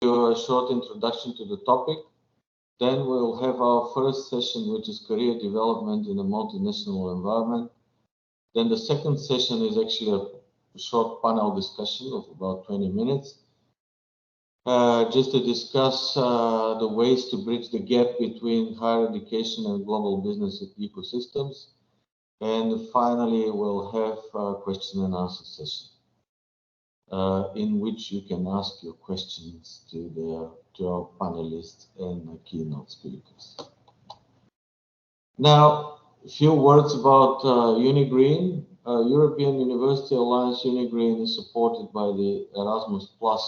you a short introduction to the topic. Then we'll have our first session, which is career development in a multinational environment. Then the second session is actually a short panel discussion of about 20 minutes, just to discuss the ways to bridge the gap between higher education and global business ecosystems. And finally, we'll have a question and answer session, in which you can ask your questions to our panelists and keynote speakers. Now, a few words about UNIgreen. European University Alliance UNIgreen is supported by the Erasmus Plus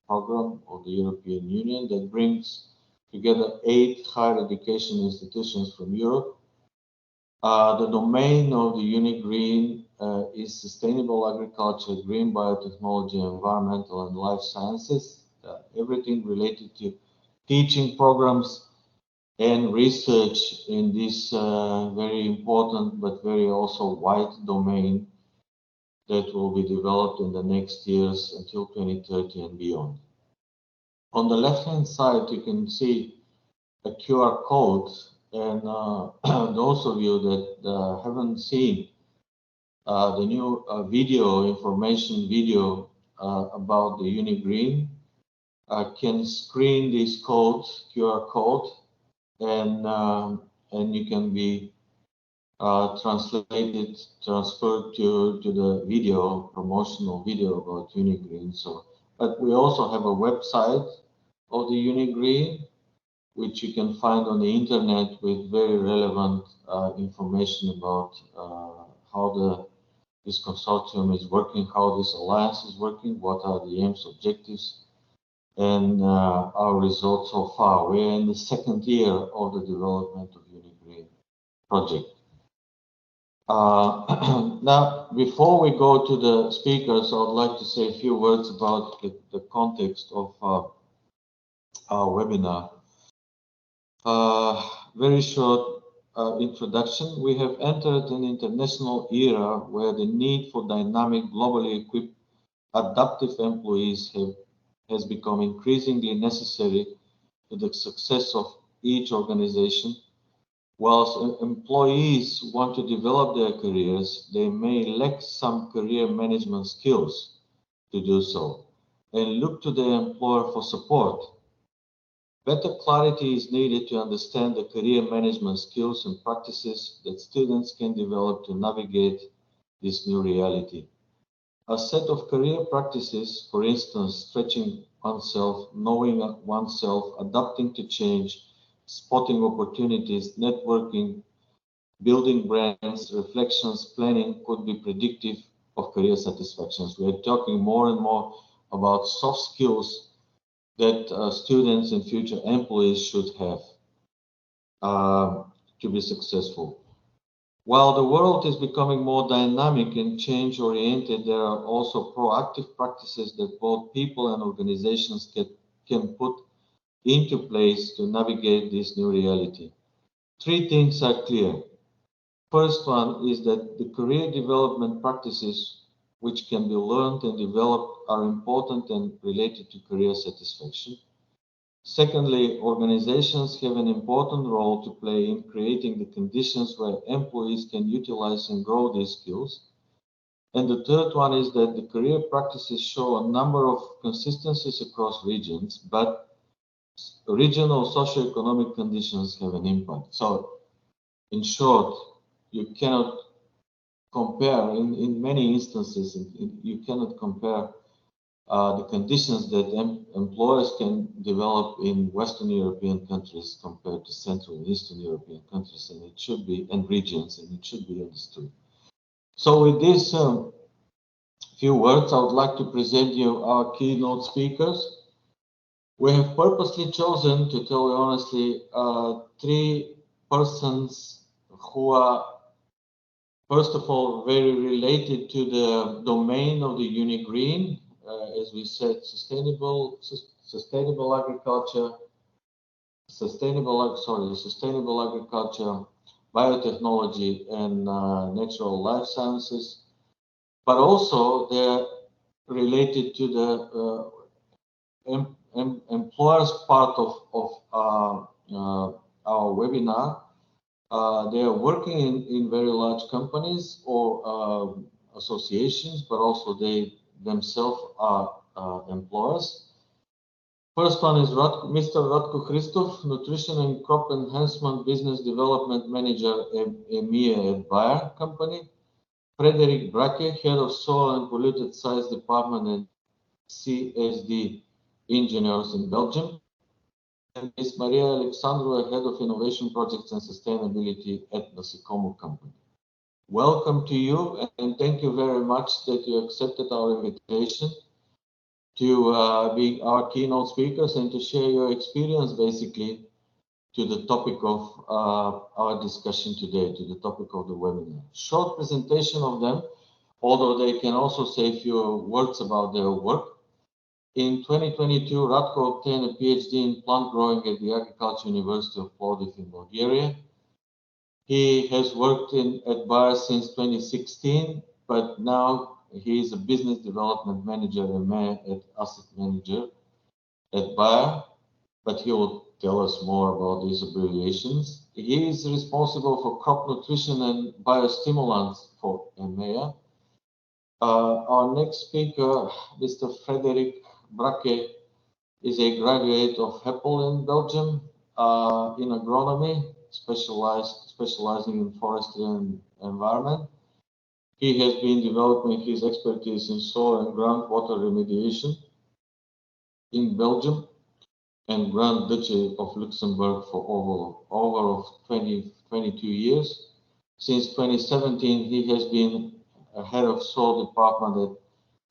program of the European Union that brings together 8 higher education institutions from Europe. The domain of the UNIgreen is sustainable agriculture, green biotechnology, environmental and life sciences, everything related to teaching programs and research in this very important but very also wide domain that will be developed in the next years until 2030 and beyond. On the left-hand side, you can see a QR code, and those of you that haven't seen the new information video about the UNIgreen can screen this QR code, and you can be transferred to the promotional video about UNIgreen. So, but we also have a website of the UNIgreen, which you can find on the internet with very relevant information about how this consortium is working, how this alliance is working, what are the aims, objectives, and our results so far. We're in the second year of the development of UNIgreen project. Now, before we go to the speakers, I would like to say a few words about the context of our webinar. Very short introduction. We have entered an international era where the need for dynamic, globally equipped, adaptive employees has become increasingly necessary to the success of each organization. Whilst employees want to develop their careers, they may lack some career management skills to do so and look to their employer for support. Better clarity is needed to understand the career management skills and practices that students can develop to navigate this new reality. A set of career practices, for instance, stretching oneself, knowing oneself, adapting to change, spotting opportunities, networking, building brands, reflections, planning could be predictive of career satisfactions. We are talking more and more about soft skills that students and future employees should have to be successful. While the world is becoming more dynamic and change-oriented, there are also proactive practices that both people and organizations can put into place to navigate this new reality. 3 things are clear. First one is that the career development practices which can be learned and developed are important and related to career satisfaction. Secondly, organizations have an important role to play in creating the conditions where employees can utilize and grow these skills. And the third one is that the career practices show a number of consistencies across regions, but regional socioeconomic conditions have an impact. So, in short, you cannot compare, in many instances, you cannot compare the conditions that employers can develop in Western European countries compared to Central and Eastern European countries, and it should be, and regions, and it should be understood. So with these few words, I would like to present you our keynote speakers. We have purposely chosen, to tell you honestly, 3 persons who are, first of all, very related to the domain of the UNIgreen. As we said, sustainable agriculture, sustainable agriculture, biotechnology, and natural life sciences. But also, they're related to the employers part of our webinar. They are working in very large companies or associations, but also they themselves are employers. First one is Mr. Ratko Christov, Nutrition and Crop Enhancement Business Development Manager EMEA at Bayer Company. Frederic Braque, Head of Soil and Polluted Sites Department and CSD Engineers in Belgium. And Ms. Maria Alexandrova, Head of Innovation Projects and Sustainability at Nasicomo Company. Welcome to you, and thank you very much that you accepted our invitation to be our keynote speakers and to share your experience basically to the topic of our discussion today, to the topic of the webinar. Short presentation of them, although they can also say a few words about their work. In 2022, Ratko obtained a PhD in plant growing at the Agricultural University of Plovdiv in Bulgaria. He has worked at Bayer since 2016, but now he is a business development manager and at asset manager at Bayer, but he will tell us more about these abbreviations. He is responsible for crop nutrition and biostimulants for EMEA. Our next speaker, Mr. Frederic Braque, is a graduate of HEPEL in Belgium in agronomy, specializing in forestry and environment. He has been developing his expertise in soil and groundwater remediation in Belgium and Grand Duchy of Luxembourg for over 22 years. Since 2017, he has been head of soil department at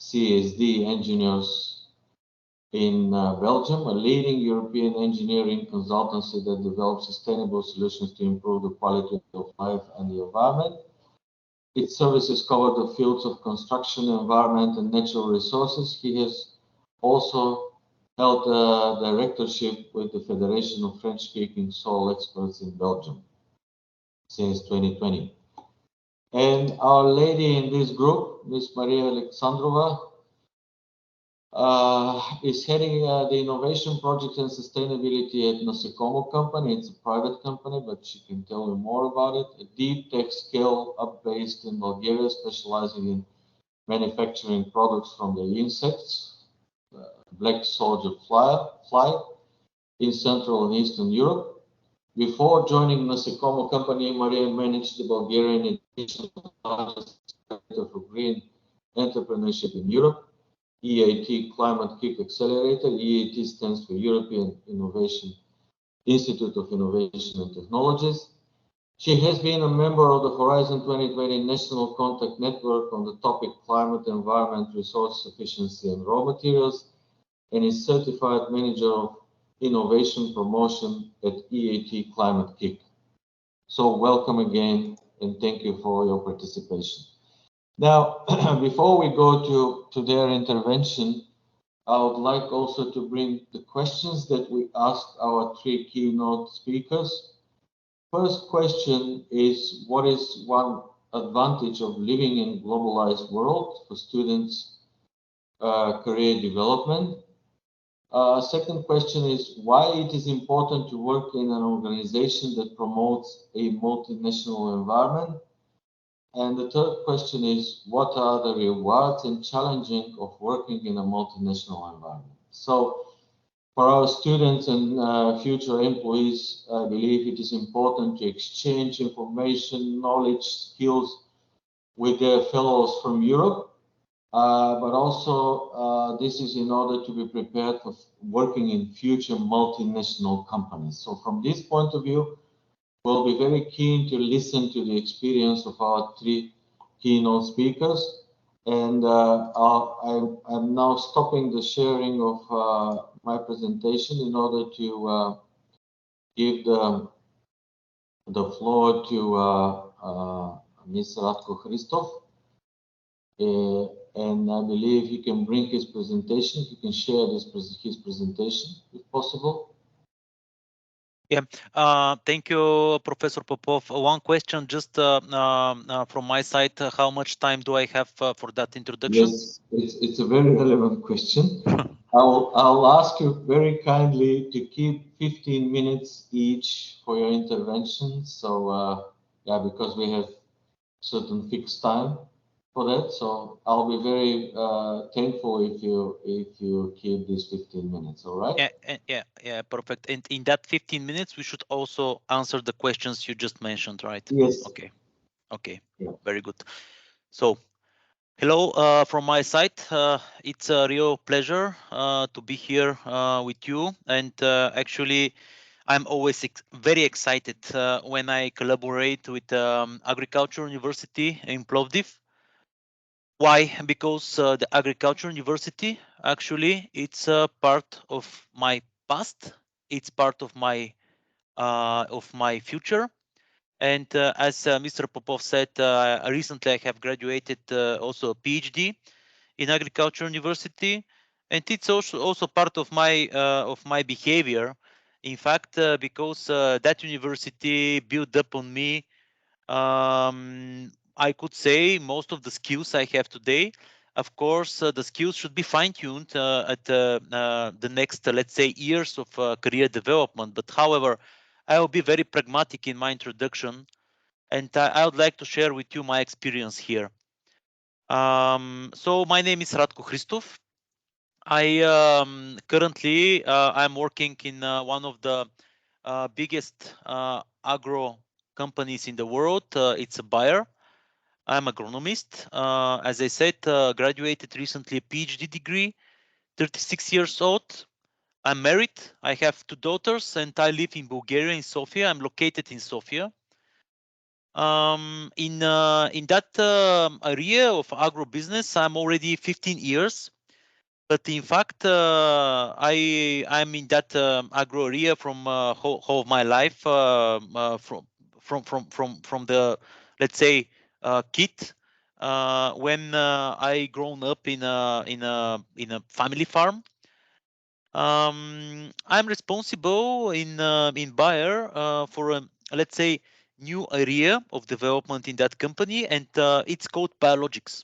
CSD Engineers in Belgium, a leading European engineering consultancy that develops sustainable solutions to improve the quality of life and the environment. Its services cover the fields of construction, environment, and natural resources. He has also held a directorship with the Federation of French-speaking soil experts in Belgium since 2020. And our lady in this group, Ms. Maria Alexandrova, is heading the innovation project and sustainability at Nasicomo Company. It's a private company, but she can tell you more about it. A deep tech scale-up based in Bulgaria, specializing in manufacturing products from the insects, black soldier fly in Central and Eastern Europe. Before joining Nasicomo Company, Maria managed the Bulgarian edition of green entrepreneurship in Europe. EIT Climate Kick Accelerator. EIT stands for European Innovation Institute of Innovation and Technologies. She has been a member of the Horizon 2020 National Contact Network on the topic climate, environment, resource efficiency, and raw materials, and is certified manager of innovation promotion at EIT Climate Kick. So welcome again, and thank you for your participation. Now, before we go to their intervention, I would like also to bring the questions that we asked our three keynote speakers. First question is, what is one advantage of living in a globalized world for students' career development? Second question is, why it is important to work in an organization that promotes a multinational environment? And the third question is, what are the rewards and challenges of working in a multinational environment? So for our students and future employees, I believe it is important to exchange information, knowledge, skills with their fellows from Europe. But also this is in order to be prepared for working in future multinational companies. So from this point of view, we'll be very keen to listen to the experience of our three keynote speakers. And I'm now stopping the sharing of my presentation in order to give the floor to Ms. Ratko Christov. And I believe he can bring his presentation. He can share his presentation if possible. Yeah, thank you, Professor Popov. One question just from my side. How much time do I have for that introduction? Yes, it's a very relevant question. I'll ask you very kindly to keep 15 minutes each for your intervention. So, yeah, because we have certain fixed time for that. So I'll be very thankful if you keep these 15 minutes. All right? Yeah, perfect. And in that 15 minutes, we should also answer the questions you just mentioned, right? Yes. Okay, Yeah. very good. So, hello from my side. It's a real pleasure to be here with you. And actually, I'm always very excited when I collaborate with Agriculture University in Plovdiv. Why? Because the Agriculture University, actually, it's a part of my past. It's part of my future. And as Mr. Popov said, recently I have graduated also a PhD in Agriculture University, and it's also part of my behavior. In fact, because that university built up on me, I could say most of the skills I have today. Of course, the skills should be fine-tuned at the next, let's say, years of career development. But however, I will be very pragmatic in my introduction, and I would like to share with you my experience here. So my name is Ratko Christov. I currently I'm working in one of the biggest agro companies in the world. It's a buyer. I'm agronomist. As I said, graduated recently a PhD degree, 36 years old. I'm married. I have two daughters, and I live in Bulgaria, in Sofia. I'm located in Sofia. In that area of agro business, I'm already 15 years. But in fact, I'm in that agro area from whole of my life, from the, let's say, kid, when I grown up in a family farm. I'm responsible in Bayer for a, let's say, new area of development in that company, and it's called biologics.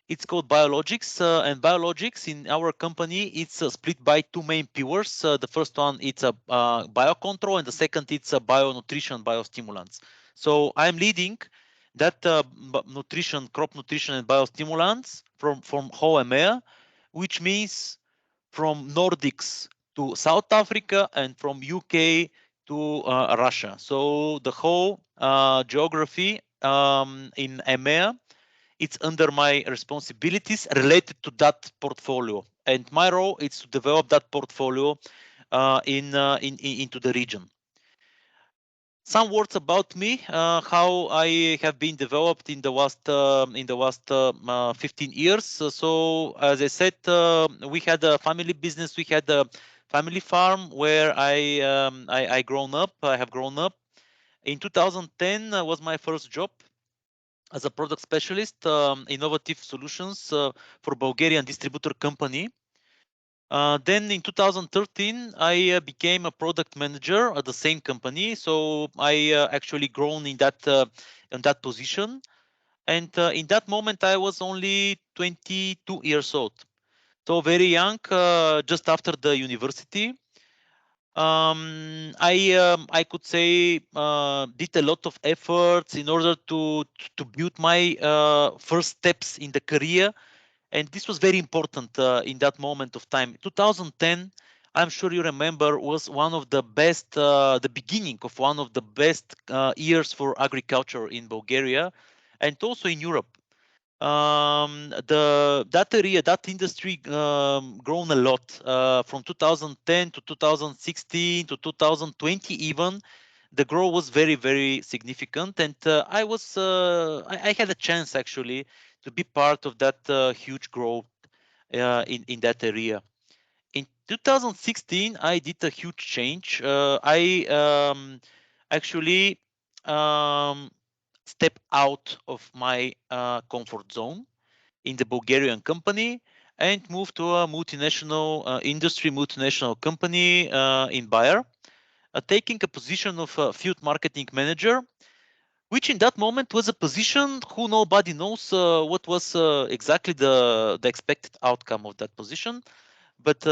It's called biologics, and biologics in our company, it's split by two main pillars. The first one, it's a biocontrol, and the second, it's a bionutrition, biostimulants. So I'm leading that nutrition, crop nutrition, and biostimulants from whole EMEA, which means from Nordics to South Africa and from UK to Russia. So the whole geography in EMEA, it's under my responsibilities related to that portfolio, and my role is to develop that portfolio into the region. Some words about me, how I have been developed in the last 15 years. So as I said, we had a family business, we had a family farm where I grown up. I have grown up. In 2010 was my first job as a product specialist, innovative solutions for Bulgarian distributor company. Then in 2013, I became a product manager at the same company. So I actually grown in that position. And in that moment, I was only 22 years old. So very young, just after the university. I could say did a lot of efforts in order to build my first steps in the career, and this was very important in that moment of time. 2010, I'm sure you remember, was one of the best, the beginning of one of the best years for agriculture in Bulgaria, and also in Europe. That area, that industry grown a lot from 2010 to 2016 to 2020 even. The growth was very significant, and I had a chance actually to be part of that huge growth in that area. In 2016, I did a huge change. I actually stepped out of my comfort zone in the Bulgarian company and moved to a multinational multinational company in Bayer, taking a position of a field marketing manager, which in that moment was a position who nobody knows what was exactly the expected outcome of that position. But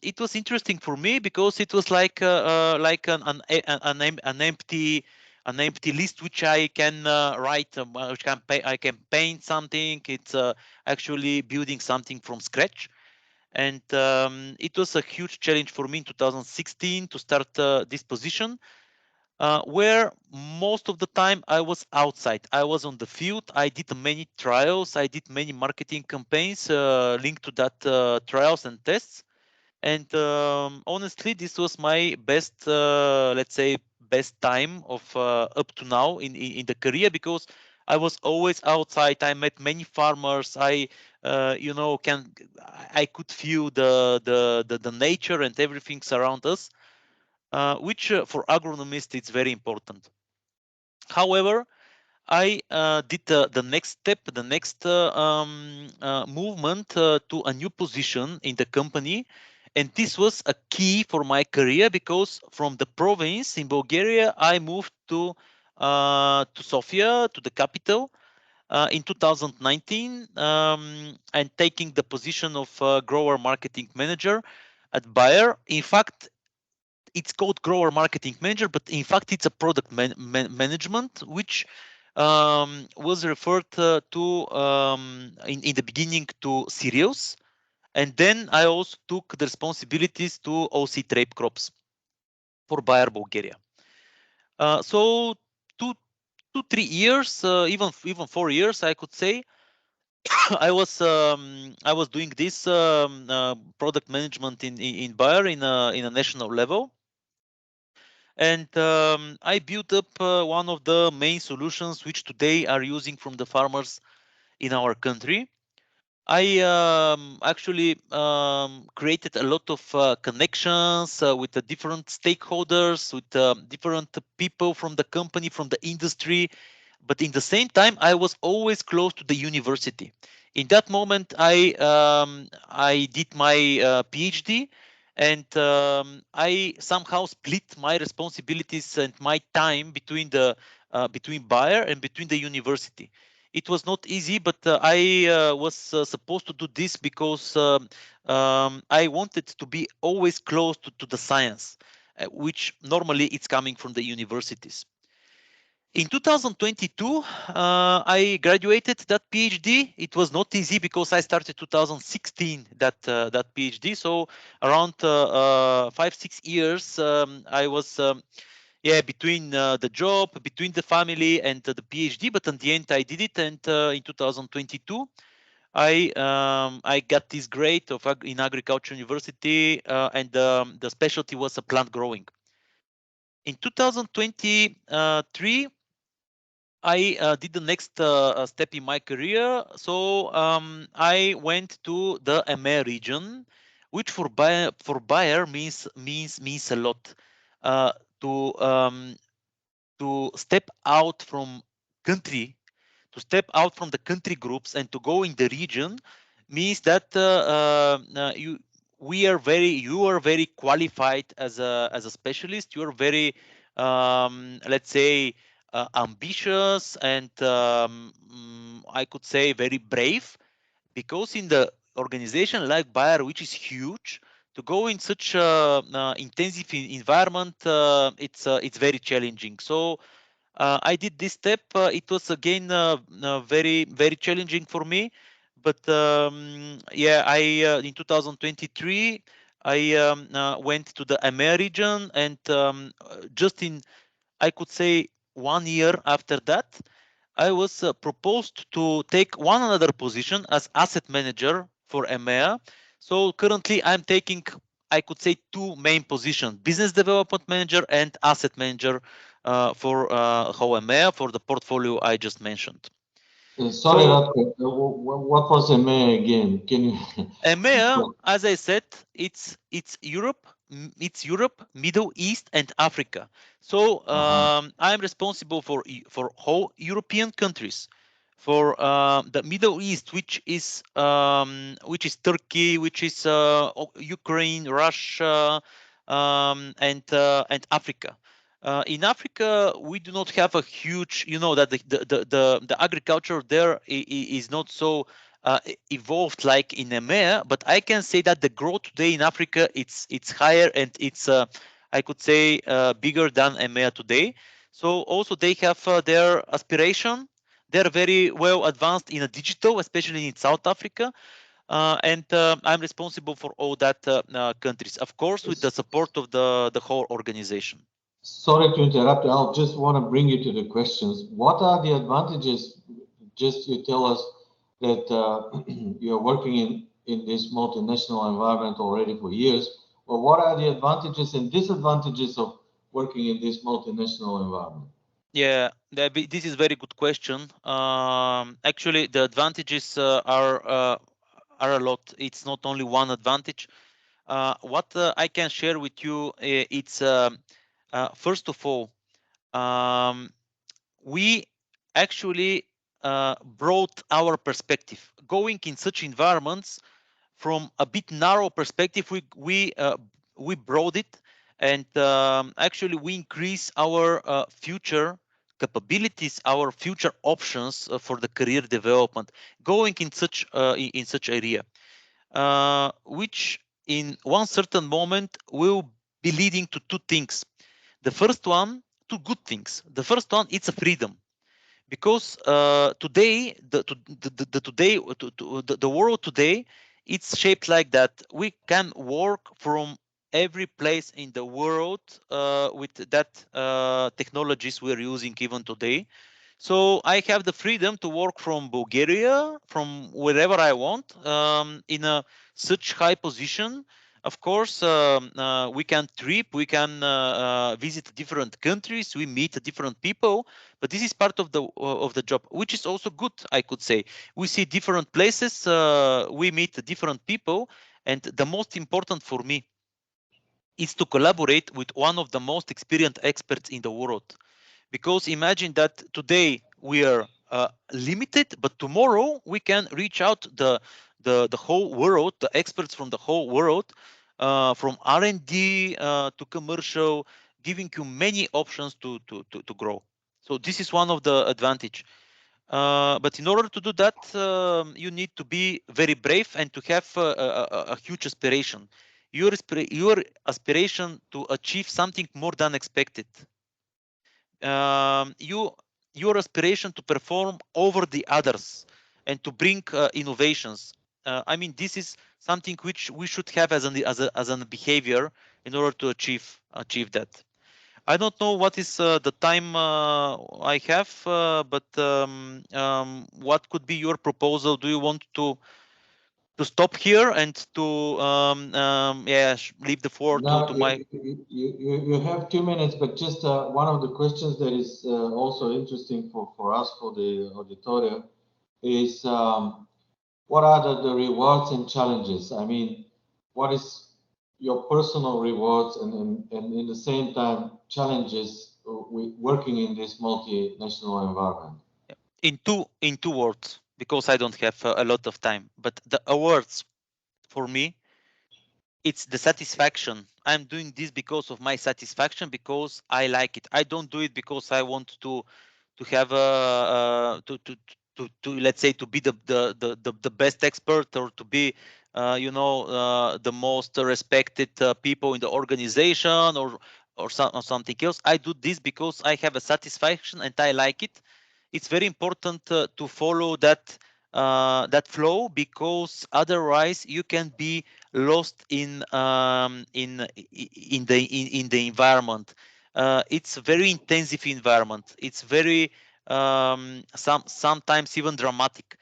it was interesting for me because it was like an empty list which I can write, which I can paint something. It's actually building something from scratch, and it was a huge challenge for me in 2016 to start this position, where most of the time I was outside. I was on the field. I did many trials. I did many marketing campaigns linked to that trials and tests. And honestly, this was my best, let's say, best time of up to now in the career, because I was always outside. I met many farmers. Can I could feel the nature and everything around us, which for agronomists it's very important. However, I did the next step, the next movement to a new position in the company. And this was a key for my career, because from the province in Bulgaria, I moved to Sofia, to the capital, in 2019, and taking the position of grower marketing manager at Bayer. In fact, it's called grower marketing manager, but in fact it's a product management, which was referred to in the beginning to cereals, and then I also took the responsibilities to OC trade crops for Bayer Bulgaria. So two, 3 years, even 4 years, I could say, I was doing this product management in Bayer in a national level. And I built up one of the main solutions which today are using from the farmers in our country. I actually created a lot of connections with the different stakeholders, with different people from the company, from the industry. But in the same time, I was always close to the university. In that moment, I did my PhD, and I somehow split my responsibilities and my time between the between Bayer and between the university. It was not easy, but I was supposed to do this because I wanted to be always close to the science, which normally it's coming from the universities. In 2022, I graduated that PhD. It was not easy because I started 2016 that PhD. So around 5 6 years, I was between the job, between the family, and the PhD. But in the end, I did it, and in 2022, I got this grade in agriculture university, and the specialty was plant growing. In 2023, I did the next step in my career. So I went to the EMEA region, which for Bayer means a lot. Uh, to step out from country, to step out from the country groups and to go in the region means that you are very qualified as a specialist. You are very let's say ambitious, and I could say very brave, because in the organization like Bayer, which is huge, to go in such intensive environment, it's very challenging. So I did this step. It was again very challenging for me, but yeah, I in 2023 I went to the EMEA region, and just in, I could say, 1 year after that, I was proposed to take one another position as asset manager for EMEA. So currently I'm taking, I could say, two main positions: business development manager and asset manager for EMEA, for the portfolio I just mentioned. Sorry, So Radko, what was the mayor again? Can you? EMEA, as I said, it's Europe, Middle East, and Africa. So Uh-huh. I'm responsible for whole European countries, for the Middle East, which is Turkey, which is Ukraine, Russia, and Africa. In Africa, we do not have a huge, that the agriculture there is not so evolved like in EMEA, but I can say that the growth today in Africa it's higher and it's I could say bigger than EMEA today. So also they have their aspiration. They're very well advanced in a digital, especially in South Africa, and I'm responsible for all that countries, of course, with the support of the whole organization. Sorry to interrupt. I'll just want to bring you to the questions. What are the advantages? Just you tell us that you're working in this multinational environment already for years. Well, what are the advantages and disadvantages of working in this multinational environment? Yeah, this is very good question. Actually, the advantages are a lot. It's not only one advantage. What I can share with you, it's first of all, um, we actually brought our perspective. Going in such environments from a bit narrow perspective, we broad it, and actually we increase our future capabilities, our future options for the career development. Going in such area, which in one certain moment will be leading to two things. The first one, two good things. The first one, it's a freedom, because today the today the world today, it's shaped like that. We can work from every place in the world with that technologies we're using even today. So I have the freedom to work from Bulgaria, from wherever I want, in a such high position. Of course, we can trip, we can visit different countries, we meet different people, but this is part of the job, which is also good, I could say. We see different places, we meet different people, and the most important for me is to collaborate with one of the most experienced experts in the world. Because imagine that today we are limited, but tomorrow we can reach out the whole world, the experts from the whole world, from R&D to commercial, giving you many options to grow. So this is one of the advantage. But in order to do that, you need to be very brave and to have a huge aspiration. Your aspiration to achieve something more than expected. Your aspiration to perform over the others and to bring innovations. I mean, this is something which we should have as an behavior in order to achieve that. I don't know what is the time I have, but what could be your proposal? Do you want to stop here and to yeah, leave the floor Now, to my. you have 2 minutes, but just one of the questions that is also interesting for us, for the auditorium, is what are the rewards and challenges? I mean, what is your personal rewards and in the same time challenges with working in this multinational environment? In two words, because I don't have a lot of time, but the awards for me, it's the satisfaction. I'm doing this because of my satisfaction, because I like it. I don't do it because I want to have a to let's say to be the best expert, or to be the most respected people in the organization, or something else. I do this because I have a satisfaction and I like it. It's very important to follow that flow, because otherwise you can be lost in the environment. It's a very intensive environment. It's very sometimes even dramatic.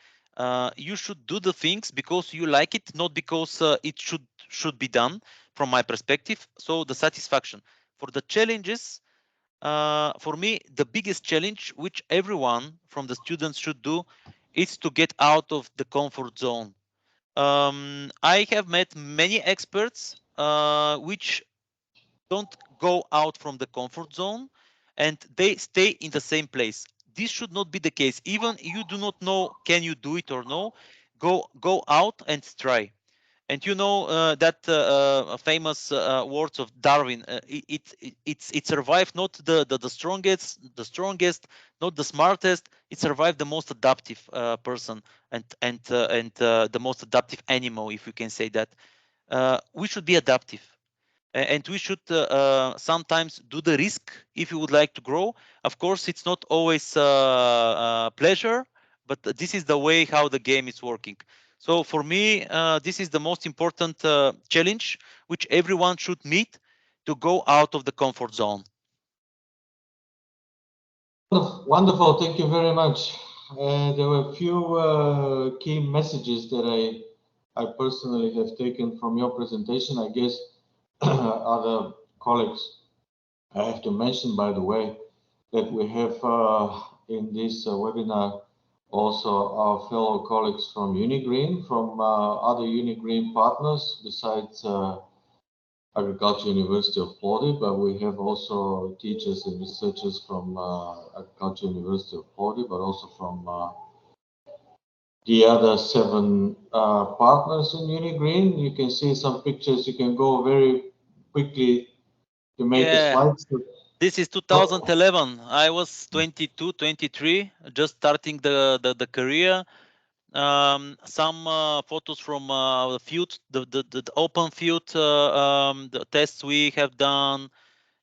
You should do the things because you like it, not because it should be done. From my perspective, so the satisfaction. For the challenges, for me, the biggest challenge which everyone from the students should do is to get out of the comfort zone. I have met many experts which don't go out from the comfort zone, and they stay in the same place. This should not be the case. Even you do not know can you do it or no, go out and try. And you know that famous words of Darwin. It survived not the strongest, not the smartest. It survived the most adaptive person and the most adaptive animal, if you can say that. We should be adaptive, and we should sometimes do the risk if you would like to grow. Of course, it's not always pleasure, but this is the way how the game is working. So for me, this is the most important challenge which everyone should meet, to go out of the comfort zone. Wonderful. Thank you very much. There were a few key messages that I personally have taken from your presentation. I guess other colleagues, I have to mention, by the way, that we have in this webinar also our fellow colleagues from UNIgreen, from other UNIgreen partners besides Agricultural University of Florida, but we have also teachers and researchers from Agricultural University of Florida, but also from the other 7 partners in UNIgreen. You can see some pictures. You can go very quickly to make a Yeah, slide. this is So, 2011. I was 22, 23, just starting the career. Some photos from the field, the open field, the tests we have done.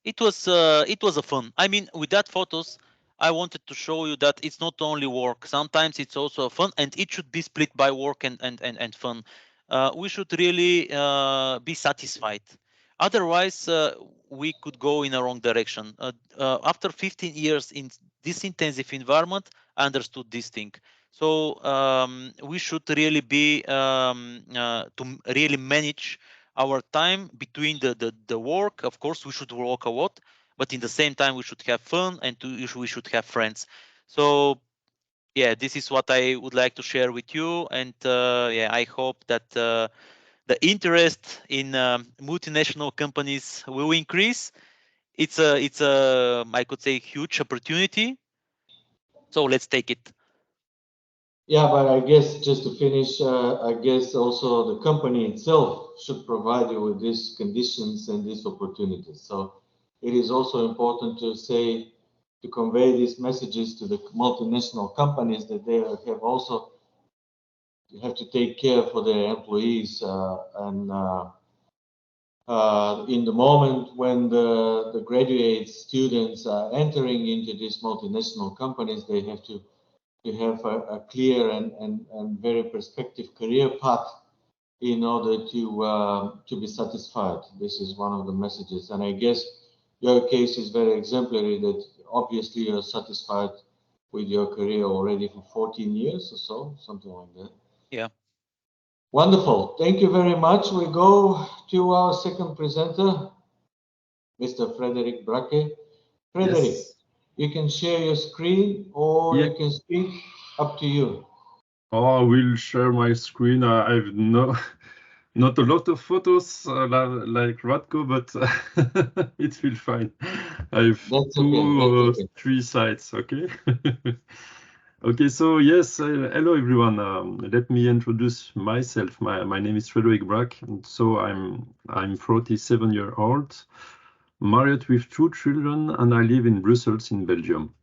It was a fun. I mean, with that photos, I wanted to show you that it's not only work. Sometimes it's also fun, and it should be split by work and fun. We should really be satisfied. Otherwise, we could go in a wrong direction. After 15 years in this intensive environment, I understood this thing. So we should really be to really manage our time between the work. Of course, we should work a lot, but in the same time, we should have fun, and we should have friends. So yeah, this is what I would like to share with you, and yeah, I hope that the interest in multinational companies will increase. It's a I could say huge opportunity. So let's take it. yeah, but I guess just to finish, I guess also the company itself should provide you with these conditions and these opportunities. So it is also important to say, to convey these messages to the multinational companies, that they have also have to take care for their employees and in the moment when the graduate students are entering into these multinational companies, they have to have a clear and very perspective career path in order to be satisfied. This is one of the messages, and I guess your case is very exemplary. That obviously you're satisfied with your career already for 14 years or so, something like that. Yeah. Wonderful. Thank you very much. We go to our second presenter, Mr. Frederick Bracke. Frederick, Yes. you can share your screen or Yeah. you can speak, up to you. Oh, I will share my screen. I've no, not a lot of photos like Radko, but it will fine. I have That's okay. two That's or okay. 3 sites. Okay. Okay. So yes, hello everyone. Let me introduce myself. My name is Frederick Brack, and so I'm 47 years old, married with 2 children, and I live in Brussels in Belgium.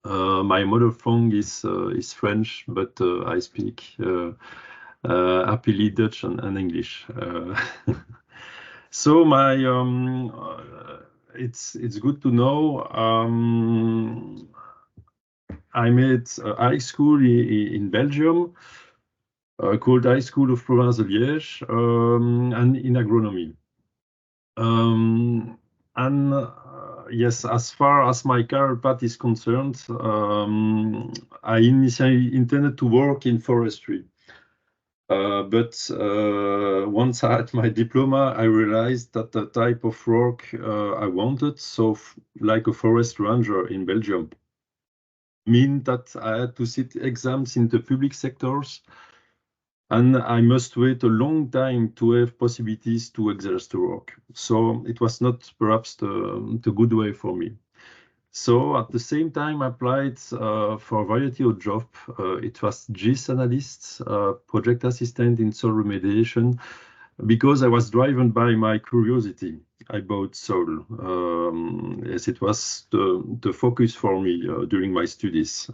My mother tongue is French, but I speak happily Dutch and English. So it's good to know. I made high school in Belgium, called High School of Province de Liège, and in agronomy. And yes, as far as my career path is concerned, I initially intended to work in forestry. But once I had my diploma, I realized that the type of work I wanted, so like a forest ranger in Belgium, mean that I had to sit exams in the public sectors, and I must wait a long time to have possibilities to exercise the work. So it was not perhaps the good way for me. So at the same time, I applied for a variety of jobs. It was GIS analyst, project assistant in soil remediation, because I was driven by my curiosity about soil. Yes, it was the focus for me during my studies.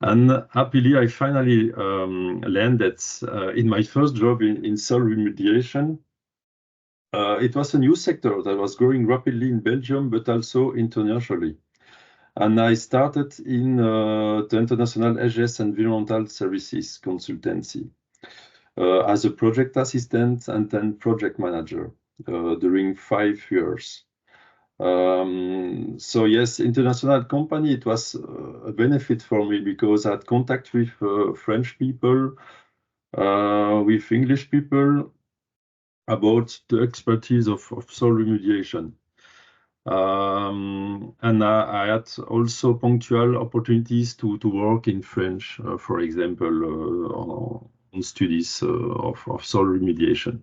And happily, I finally landed in my first job in soil remediation. It was a new sector that was growing rapidly in Belgium, but also internationally. And I started in the International HS Environmental Services Consultancy as a project assistant and then project manager during 5 years. So yes, international company, it was a benefit for me because I had contact with French people, with English people about the expertise of soil remediation. And I had also punctual opportunities to work in French, for example, on studies of soil remediation.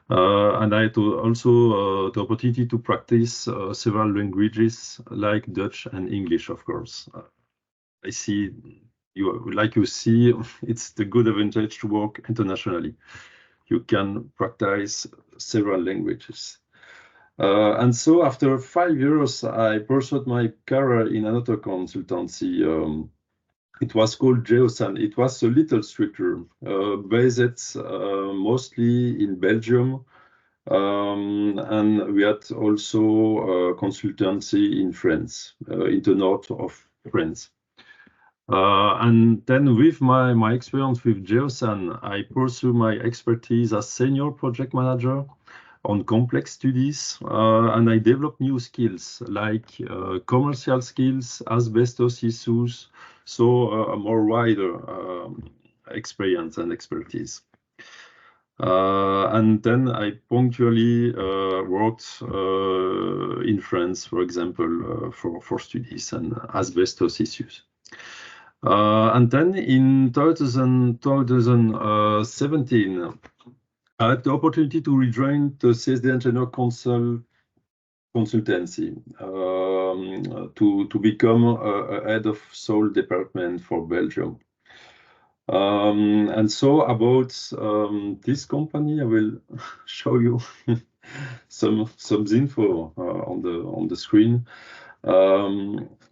And I had also the opportunity to practice several languages like Dutch and English, of course. I see, like you see, it's the good advantage to work internationally. You can practice several languages. And so after 5 years, I pursued my career in another consultancy. It was called Geosan. It was a little structure based mostly in Belgium. And we had also consultancy in France, in the north of France. And then with my experience with Geosan, I pursue my expertise as senior project manager on complex studies, and I developed new skills like commercial skills, asbestos issues, so a more wider experience and expertise. And then I punctually worked in France, for example, for studies and asbestos issues. And then in 2017, I had the opportunity to rejoin the CSD Engineer Consultancy to become a head of soil department for Belgium. And so about this company, I will show you some info on the screen.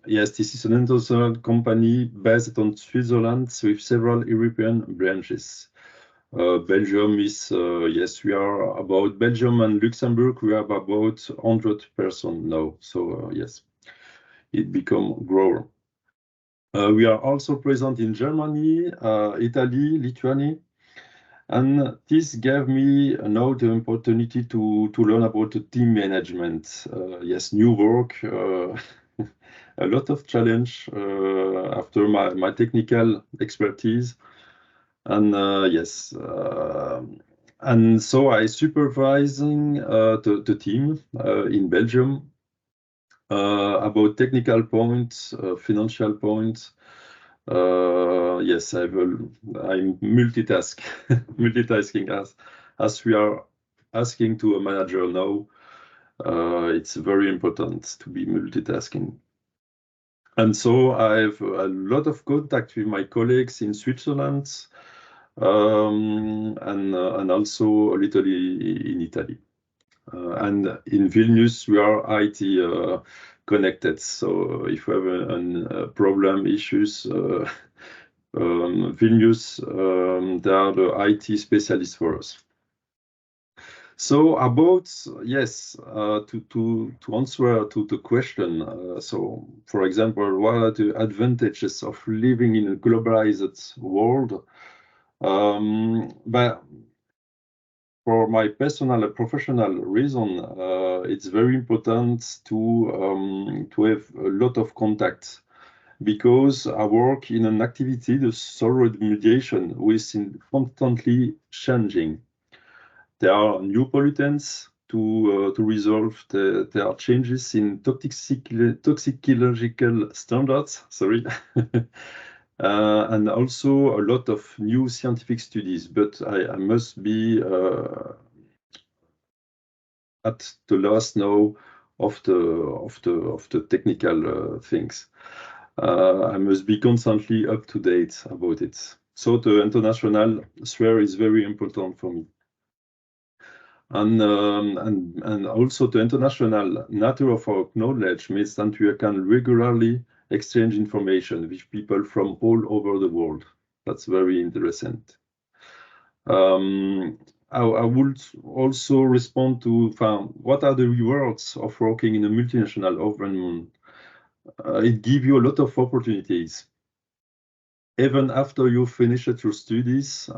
Yes, this is an international company based on Switzerland with several European branches. Belgium is, yes, we are about Belgium and Luxembourg, we have about 100 persons now. So yes, it become grower. We are also present in Germany, Italy, Lithuania, and this gave me now the opportunity to learn about the team management. Yes, new work, a lot of challenge after my technical expertise. And yes, and so I supervising the team in Belgium about technical points, financial points. Yes, I'm multitasking as we are asking to a manager now. It's very important to be multitasking. And so I have a lot of contact with my colleagues in Switzerland, and also a little in Italy. And in Vilnius, we are IT connected. So if we have a problem, issues, Vilnius, they are the IT specialists for us. So about, yes, to answer to the question, so for example, what are the advantages of living in a globalized world? But for my personal and professional reason, it's very important to have a lot of contacts because I work in an activity, the soil remediation, which is constantly changing. There are new pollutants to resolve. There are changes in toxicological standards. Sorry. And also a lot of new scientific studies, but I must be at the last now of the technical things. I must be constantly up to date about it. So the international sphere is very important for me. And also the international nature of our knowledge means that we can regularly exchange information with people from all over the world. That's very interesting. I would also respond to what are the rewards of working in a multinational environment. It gives you a lot of opportunities. Even after you finished your studies,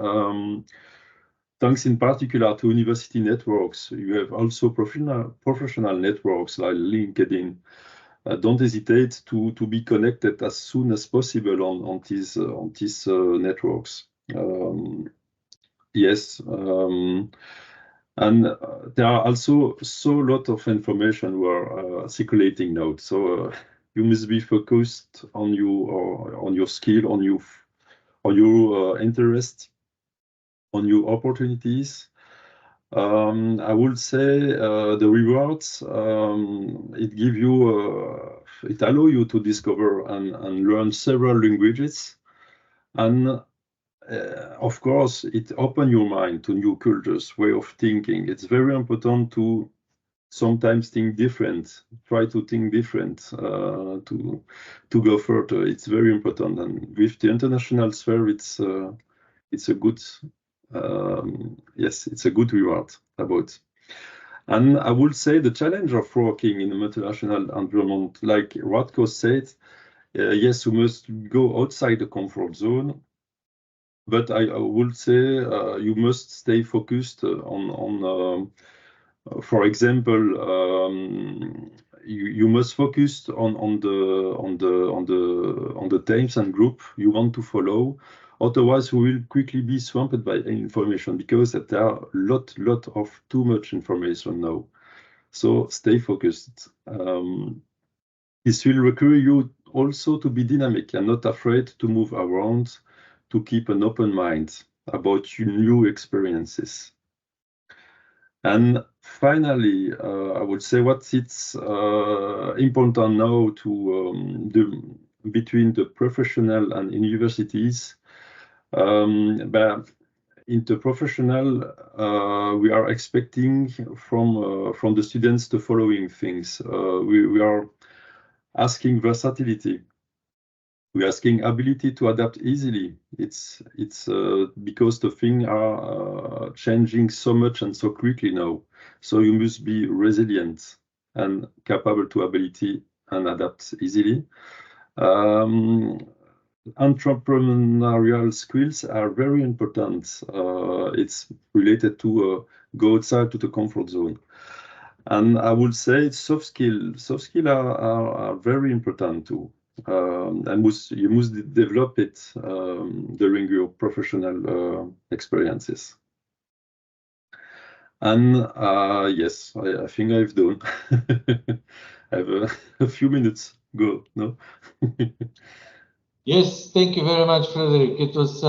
thanks in particular to university networks, you have also professional networks like LinkedIn. Don't hesitate to be connected as soon as possible on these networks. Yes, and there are also so lot of information were circulating now. So you must be focused on your skill, on your interest, on your opportunities. I would say the rewards it allow you to discover and learn several languages, and of course it open your mind to new cultures, way of thinking. It's very important to sometimes think different, try to think different, to go further. It's very important, and with the international sphere, it's a good yes, it's a good reward about. And I would say the challenge of working in a multinational environment, like Radko said, yes, you must go outside the comfort zone, but I would say you must stay focused on for example, you must focus on the teams and group you want to follow. Otherwise, we will quickly be swamped by information because there are lot of too much information now. So stay focused. This will require you also to be dynamic and not afraid to move around, to keep an open mind about your new experiences. And finally, I would say what it's important now to between the professional and universities. But in the professional, we are expecting from the students the following things. We are asking versatility. We're asking ability to adapt easily. It's because the things are changing so much and so quickly now. So you must be resilient and capable to ability and adapt easily. Entrepreneurial skills are very important. It's related to go outside to the comfort zone. And I would say soft skills are very important too. And you must develop it during your professional experiences. And yes, I think I've done. I have a few minutes go. No. Yes, thank you very much, Frederick. It was,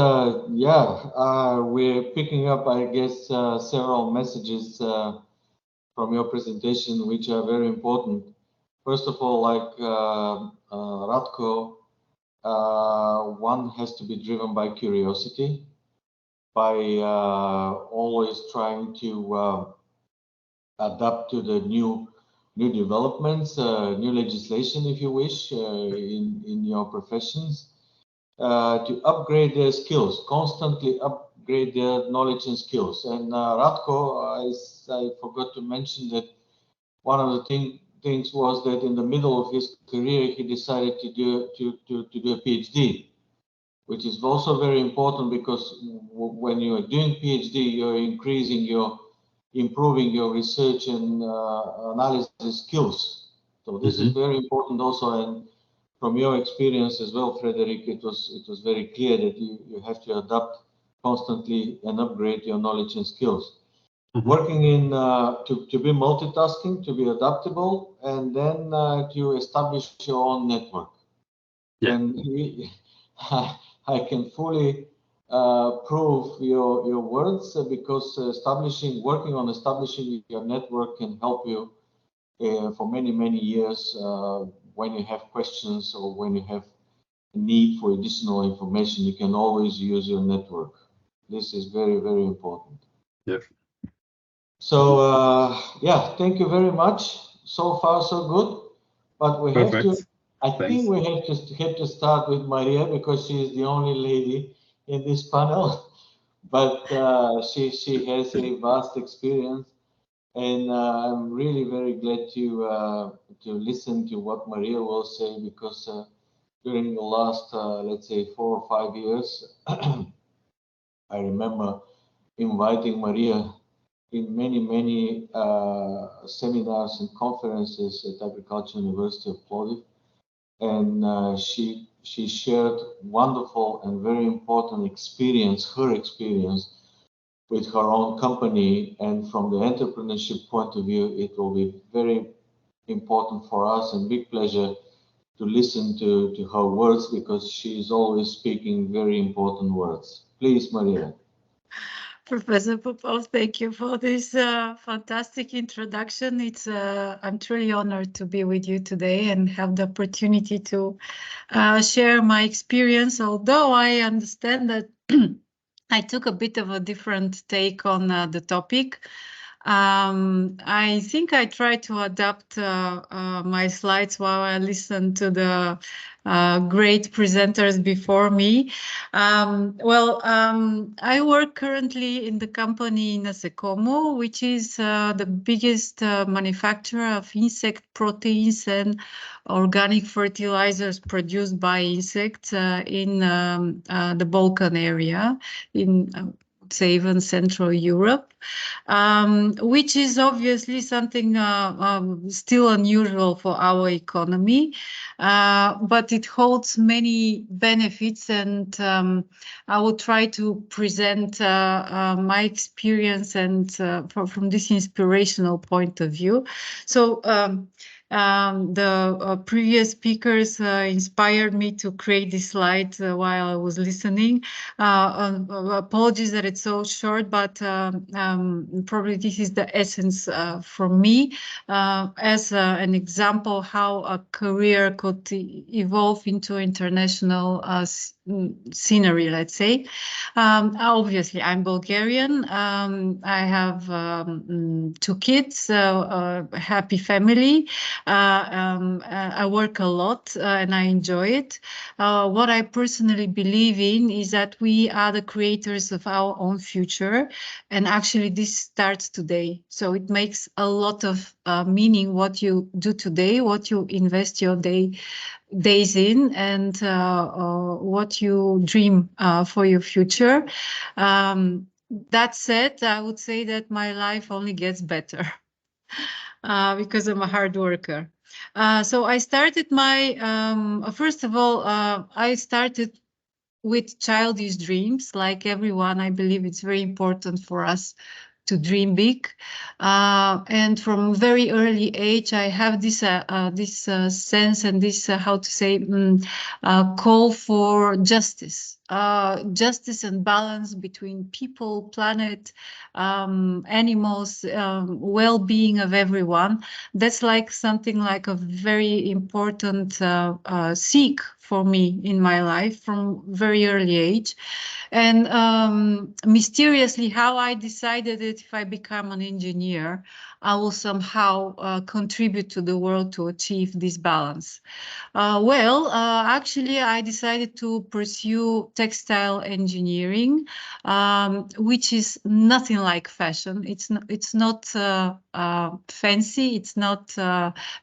we're picking up, I guess, several messages from your presentation, which are very important. First of all, like Radko, one has to be driven by curiosity, by always trying to adapt to the new developments, new legislation, if you wish, in your professions, to upgrade their skills, constantly upgrade their knowledge and skills. And Radko, I forgot to mention that one of the things was that in the middle of his career, he decided to do a PhD, which is also very important because when you are doing PhD, you're improving your research and analysis skills. So this is very important also. And from your experience as well, Frederick, it was very clear that you have to adapt constantly and upgrade your knowledge and skills. Working in to be multitasking, to be adaptable, and then to establish your own network. Yeah. And I can fully prove your words because working on establishing your network can help you for many, many years. When you have questions or when you have a need for additional information, you can always use your network. This is very, very important. Yep. So yeah, thank you very much. So far, so good. But we have to. I think we have to start with Maria because she is the only lady in this panel. But she has a vast experience, and I'm really very glad to listen to what Maria will say because during the last let's say 4 or 5 years, I remember inviting Maria in many seminars and conferences at Agricultural University of Plovdiv, and she shared wonderful and very important experience, her experience with her own company. And from the entrepreneurship point of view, it will be very important for us and big pleasure to listen to her words because she is always speaking very important words. Please, Maria. Professor Popov, thank you for this fantastic introduction. I'm truly honored to be with you today and have the opportunity to share my experience, although I understand that I took a bit of a different take on the topic. I think I tried to adapt my slides while I listened to the great presenters before me. I work currently in the company Nascecomo, which is the biggest manufacturer of insect proteins and organic fertilizers produced by insects in the Balkan area, in say even Central Europe, which is obviously something still unusual for our economy, but it holds many benefits, and I will try to present my experience and from this inspirational point of view. So the previous speakers inspired me to create this slide while I was listening. Apologies that it's so short, but probably this is the essence for me as an example how a career could evolve into international scenery, let's say. Obviously, I'm Bulgarian. I have 2 kids, a happy family. I work a lot and I enjoy it. What I personally believe in is that we are the creators of our own future, and actually this starts today. So it makes a lot of meaning what you do today, what you invest your days in, and what you dream for your future. That said, I would say that my life only gets better. Because I'm a hard worker. So I started my, first of all, I started with childish dreams. Like everyone, I believe it's very important for us to dream big. And from very early age, I have this sense and this, how to say, call for justice. Justice and balance between people, planet, animals, well-being of everyone. That's like something like a very important seek for me in my life from very early age. And mysteriously, how I decided that if I become an engineer, I will somehow contribute to the world to achieve this balance. Actually, I decided to pursue textile engineering, which is nothing like fashion. It's not fancy. It's not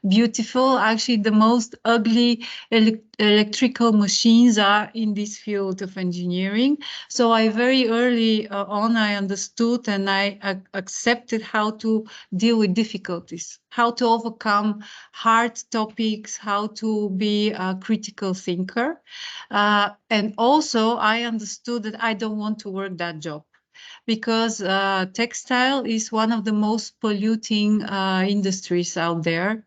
beautiful. Actually, the most ugly electrical machines are in this field of engineering. So I very early on, I understood and I accepted how to deal with difficulties, how to overcome hard topics, how to be a critical thinker. And also I understood that I don't want to work that job, because textile is one of the most polluting industries out there,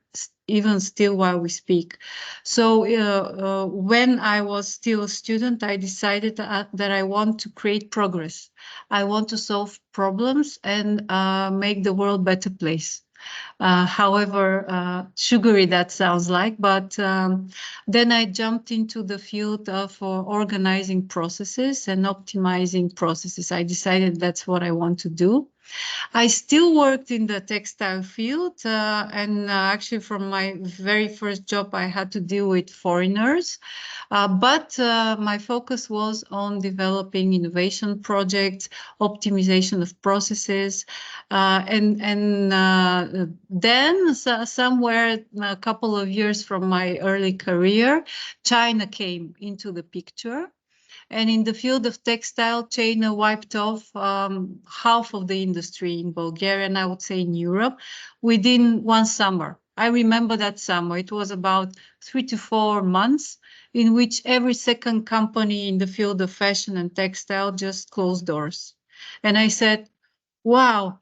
even still while we speak. So when I was still a student, I decided that I want to create progress. I want to solve problems and make the world a better place. However sugary that sounds like. But then I jumped into the field of organizing processes and optimizing processes. I decided that's what I want to do. I still worked in the textile field, and actually from my very first job, I had to deal with foreigners. But my focus was on developing innovation projects, optimization of processes, and then somewhere a couple of years from my early career, China came into the picture. And in the field of textile, China wiped off half of the industry in Bulgaria, and I would say in Europe, within one summer. I remember that summer. It was about 3 to 4 months in which every second company in the field of fashion and textile just closed doors. And I said, wow,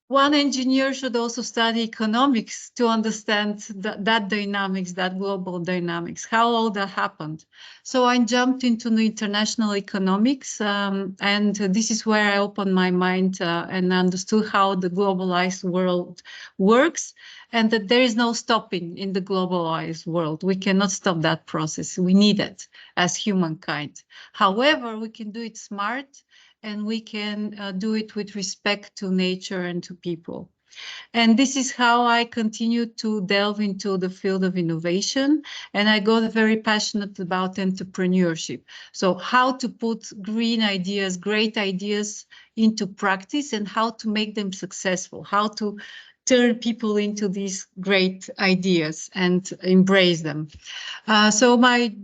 one engineer should also study economics to understand that dynamics, that global dynamics, how all that happened. So I jumped into the international economics, and this is where I opened my mind and understood how the globalized world works, and that there is no stopping in the globalized world. We cannot stop that process. We need it as humankind. However, we can do it smart, and we can do it with respect to nature and to people. And this is how I continued to delve into the field of innovation. And I got very passionate about entrepreneurship. So how to put green ideas, great ideas into practice, and how to make them successful, how to turn people into these great ideas and embrace them. So my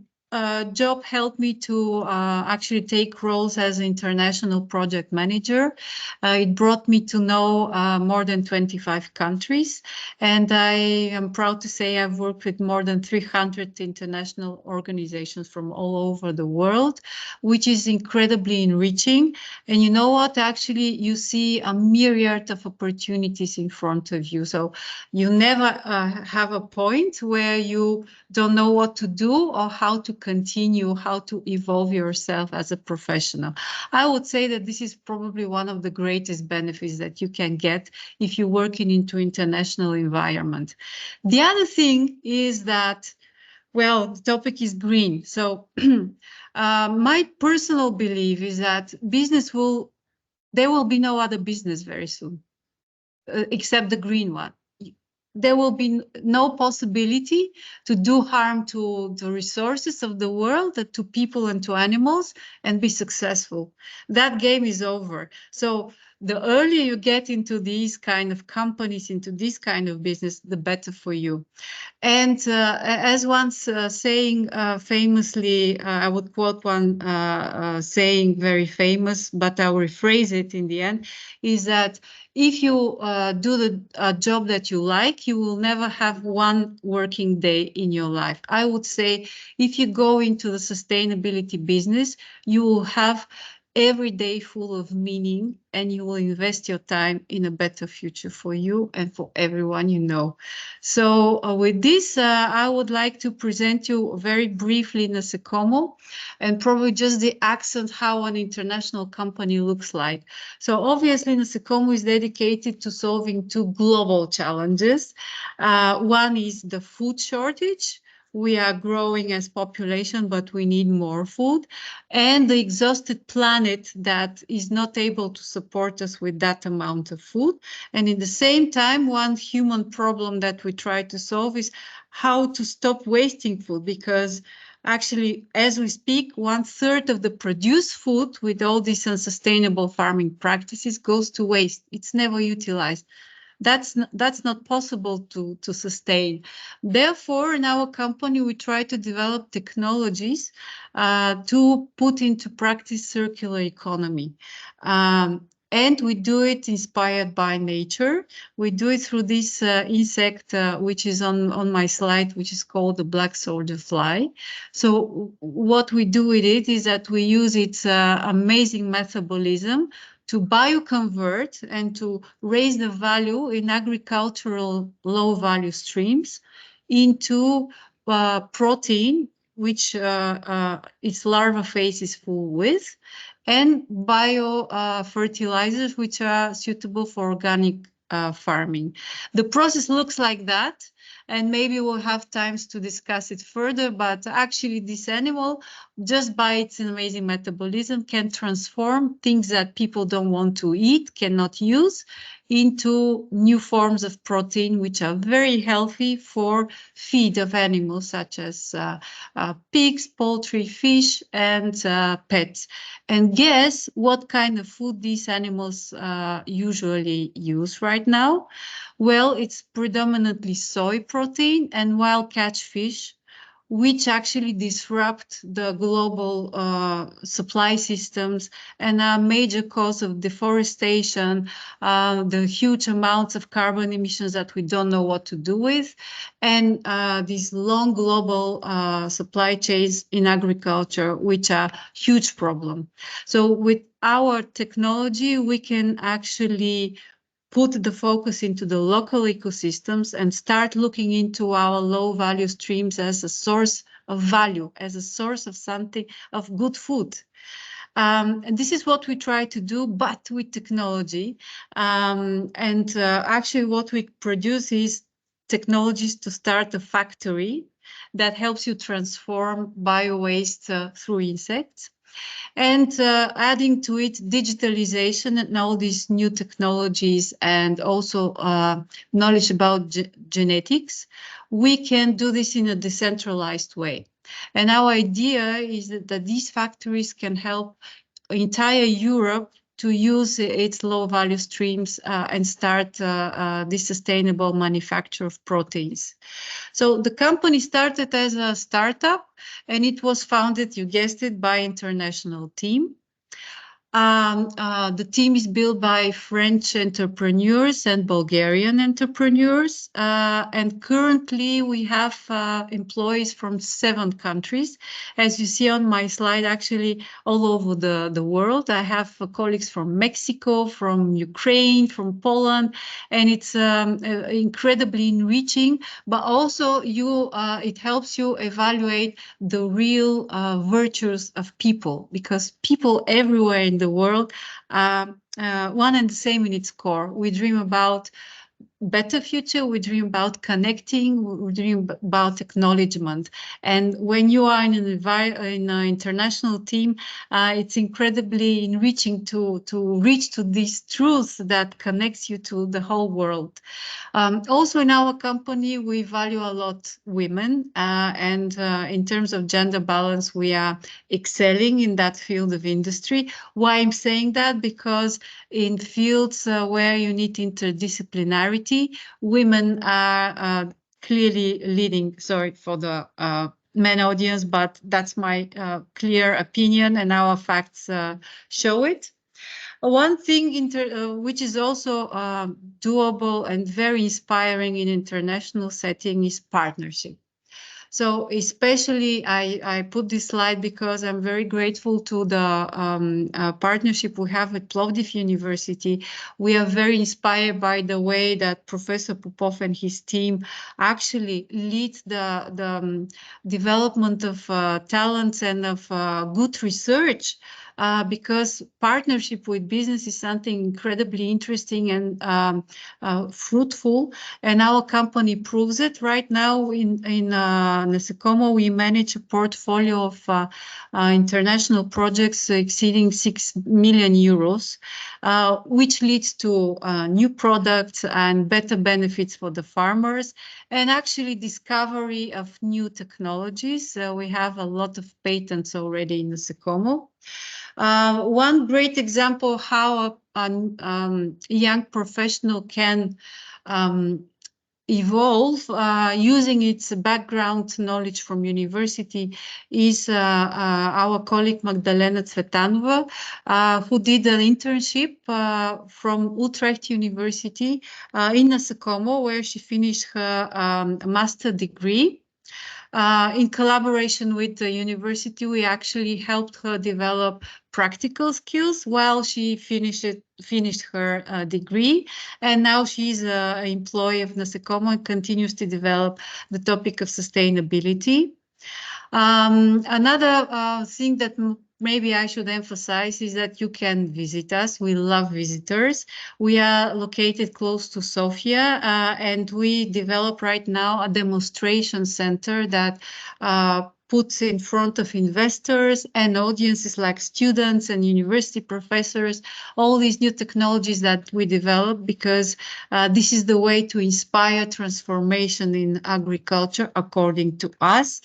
job helped me to actually take roles as an international project manager. It brought me to know more than 25 countries, and I am proud to say I've worked with more than 300 international organizations from all over the world, which is incredibly enriching. And you know what? Actually, you see a myriad of opportunities in front of you. So you never have a point where you don't know what to do or how to continue, how to evolve yourself as a professional. I would say that this is probably one of the greatest benefits that you can get if you're working into international environment. The other thing is that, well, the topic is green. So my personal belief is that there will be no other business very soon, except the green one. There will be no possibility to do harm to the resources of the world, to people and to animals, and be successful. That game is over. So the earlier you get into these kind of companies, into this kind of business, the better for you. And as once saying famously, I would quote one saying very famous, but I'll rephrase it in the end, is that if you do the job that you like, you will never have one working day in your life. I would say if you go into the sustainability business, you will have every day full of meaning, and you will invest your time in a better future for you and for everyone you know. So with this, I would like to present you very briefly Nasecomo, and probably just the accent how an international company looks like. So obviously Nasecomo is dedicated to solving two global challenges. One is the food shortage. We are growing as population, but we need more food. And the exhausted planet that is not able to support us with that amount of food. And in the same time, one human problem that we try to solve is how to stop wasting food, because actually, as we speak, 1/3 of the produced food with all these unsustainable farming practices goes to waste. It's never utilized. That's not possible to sustain. Therefore, in our company, we try to develop technologies to put into practice circular economy. And we do it inspired by nature. We do it through this insect, which is on my slide, which is called the black soldier fly. So what we do with it is that we use its amazing metabolism to bioconvert and to raise the value in agricultural low value streams into protein, which its larva phase is full with, and bio fertilizers, which are suitable for organic farming. The process looks like that, and maybe we'll have times to discuss it further, but actually this animal, just by its amazing metabolism, can transform things that people don't want to eat, cannot use, into new forms of protein, which are very healthy for feed of animals, such as pigs, poultry, fish, and pets. And guess what kind of food these animals usually use right now? Well, it's predominantly soy protein and wild catch fish, which actually disrupt the global supply systems and are a major cause of deforestation, the huge amounts of carbon emissions that we don't know what to do with, and these long global supply chains in agriculture, which are a huge problem. So with our technology, we can actually put the focus into the local ecosystems and start looking into our low value streams as a source of value, as a source of something, of good food. And this is what we try to do, but with technology. Actually what we produce is technologies to start a factory that helps you transform bio-waste through insects. And adding to it digitalization and all these new technologies, and also knowledge about genetics, we can do this in a decentralized way. And our idea is that these factories can help entire Europe to use its low value streams and start this sustainable manufacture of proteins. So the company started as a startup, and it was founded, you guessed it, by an international team. The team is built by French entrepreneurs and Bulgarian entrepreneurs. And currently we have employees from 7 countries. As you see on my slide, actually all over the world. I have colleagues from Mexico, from Ukraine, from Poland, and it's incredibly enriching, but also it helps you evaluate the real virtues of people, because people everywhere in the world one and the same in its core. We dream about better future, we dream about connecting, we dream about acknowledgement. And when you are in an international team, it's incredibly enriching to reach to these truths that connects you to the whole world. Also in our company, we value a lot women, and in terms of gender balance, we are excelling in that field of industry. Why I'm saying that? Because in fields where you need interdisciplinarity, women are clearly leading. Sorry for the men audience, but that's my clear opinion, and our facts show it. One thing which is also doable and very inspiring in international setting is partnership. So especially I put this slide because I'm very grateful to the partnership we have with Plovdiv University. We are very inspired by the way that Professor Popov and his team actually lead the development of talents and of good research. Because partnership with business is something incredibly interesting and fruitful, and our company proves it. Right now in Nasikomo, we manage a portfolio of international projects exceeding 6 million euros, which leads to new products and better benefits for the farmers, and actually discovery of new technologies. We have a lot of patents already in Nasikomo. One great example how a young professional can evolve using its background knowledge from university is our colleague Magdalena Tsvetanova, who did an internship from Utrecht University in Nasikomo, where she finished her master degree. In collaboration with the university, we actually helped her develop practical skills while she finished her degree, and now she's an employee of Nasikomo and continues to develop the topic of sustainability. Another thing that maybe I should emphasize is that you can visit us. We love visitors. We are located close to Sofia, and we develop right now a demonstration center that puts in front of investors and audiences like students and university professors all these new technologies that we develop, because this is the way to inspire transformation in agriculture, according to us,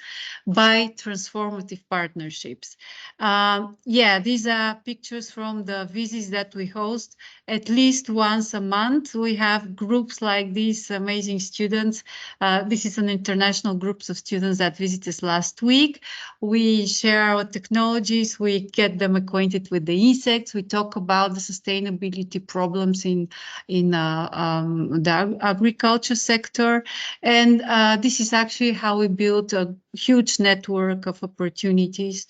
by transformative partnerships. Yeah, these are pictures from the visits that we host at least once a month. We have groups like these amazing students. This is an international group of students that visit us last week. We share our technologies. We get them acquainted with the insects. We talk about the sustainability problems in the agriculture sector. And this is actually how we build a huge network of opportunities,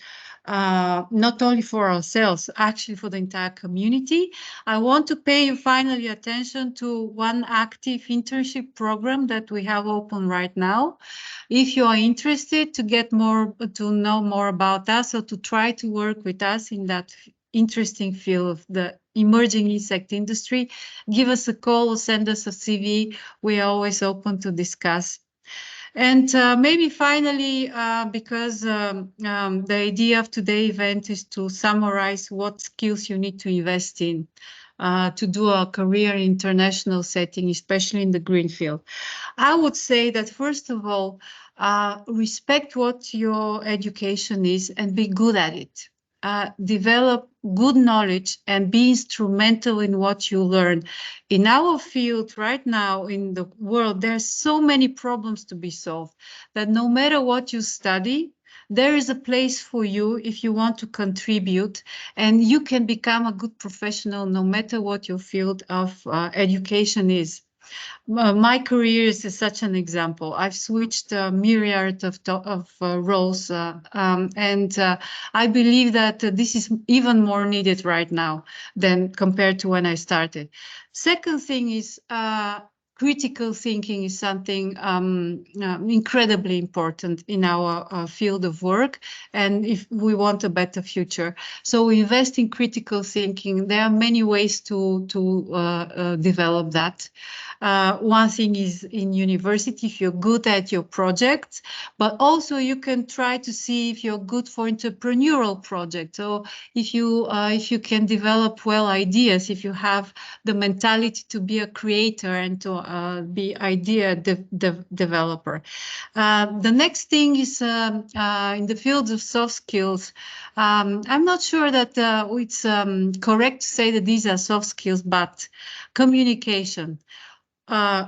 not only for ourselves, actually for the entire community. I want to pay you finally attention to one active internship program that we have open right now. If you are interested to get more, to know more about us, or to try to work with us in that interesting field of the emerging insect industry, give us a call or send us a CV. We are always open to discuss. And maybe finally, because the idea of today's event is to summarize what skills you need to invest in to do a career in international setting, especially in the green field. I would say that, first of all, respect what your education is and be good at it. Develop good knowledge and be instrumental in what you learn. In our field right now in the world, there's so many problems to be solved that no matter what you study, there is a place for you if you want to contribute, and you can become a good professional no matter what your field of education is. My career is such an example. I've switched a myriad of roles, and I believe that this is even more needed right now than compared to when I started. Second thing is critical thinking is something incredibly important in our field of work, and if we want a better future. So we invest in critical thinking. There are many ways to develop that. One thing is in university, if you're good at your projects, but also you can try to see if you're good for entrepreneurial projects. So if you can develop well ideas, if you have the mentality to be a creator and to be idea developer. The next thing is in the field of soft skills. I'm not sure that it's correct to say that these are soft skills, but communication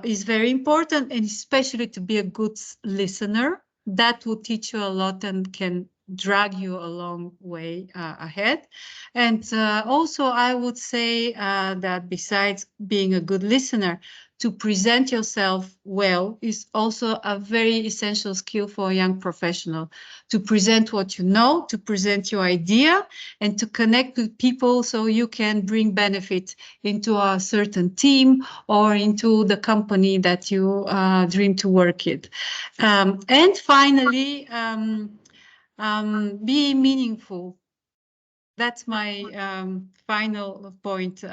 is very important, and especially to be a good listener. That will teach you a lot and can drag you a long way ahead. And also, I would say that besides being a good listener, to present yourself well is also a very essential skill for a young professional. To present what you know, to present your idea, and to connect with people so you can bring benefit into a certain team or into the company that you dream to work in. And finally, be meaningful. That's my final point.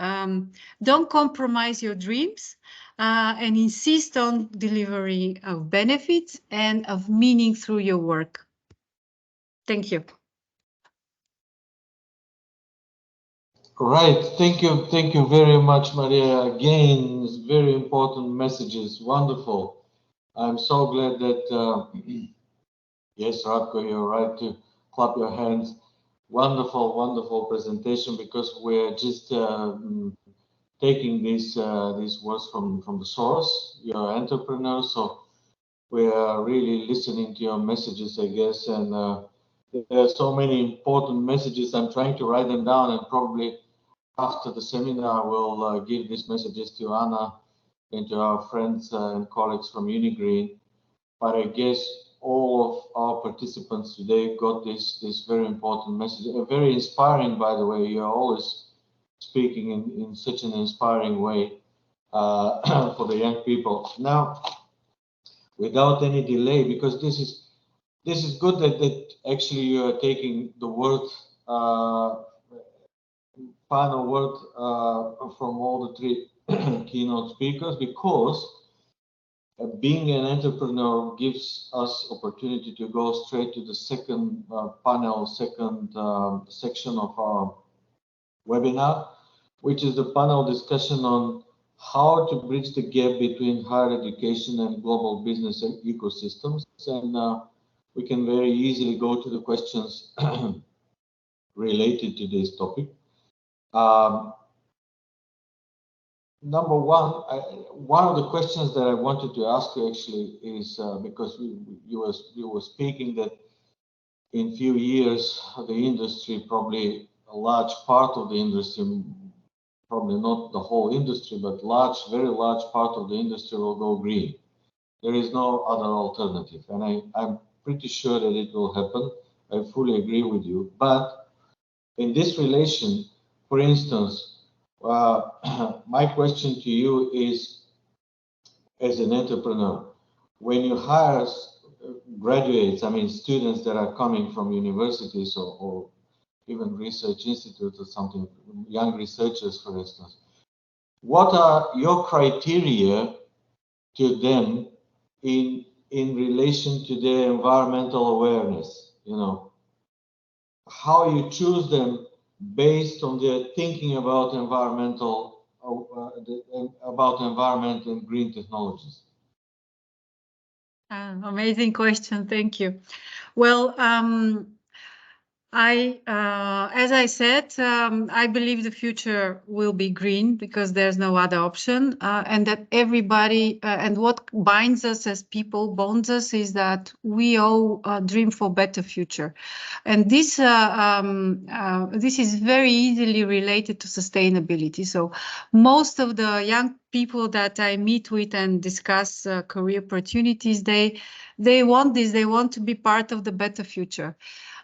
Don't compromise your dreams and insist on delivery of benefits and of meaning through your work. Thank you. Right. Thank you very much, Maria. Again, it's very important messages. Wonderful. I'm so glad that, yes, Radko, you're right to clap your hands. Wonderful, wonderful presentation, because we're just taking these words from the source. You're entrepreneurs, so we are really listening to your messages, I guess. And there are so many important messages. I'm trying to write them down, and probably after the seminar, we'll give these messages to Anna and to our friends and colleagues from UNIgreen. But I guess all of our participants today got this very important message. Very inspiring, by the way. You're always speaking in such an inspiring way for the young people. Now, without any delay, because this is good that actually you are taking the word final word from all the three keynote speakers, because being an entrepreneur gives us opportunity to go straight to the second panel, second section of our webinar, which is the panel discussion on how to bridge the gap between higher education and global business ecosystems. And we can very easily go to the questions related to this topic. Number one, one of the questions that I wanted to ask you actually is because you were speaking that in few years the industry, probably a large part of the industry, probably not the whole industry, but very large part of the industry will go green. There is no other alternative, and I'm pretty sure that it will happen. I fully agree with you. But in this relation, for instance, my question to you is, as an entrepreneur, when you hire graduates, I mean students that are coming from universities or even research institutes or something, young researchers, for instance, what are your criteria to them in relation to their environmental awareness? You know, how you choose them based on their thinking about environmental, about environment and green technologies? Amazing question. Thank you. Well, as I said, I believe the future will be green because there's no other option, and that everybody, and what binds us as people, bonds us, is that we all dream for better future, and this is very easily related to sustainability. So most of the young people that I meet with and discuss career opportunities, they want this. They want to be part of the better future.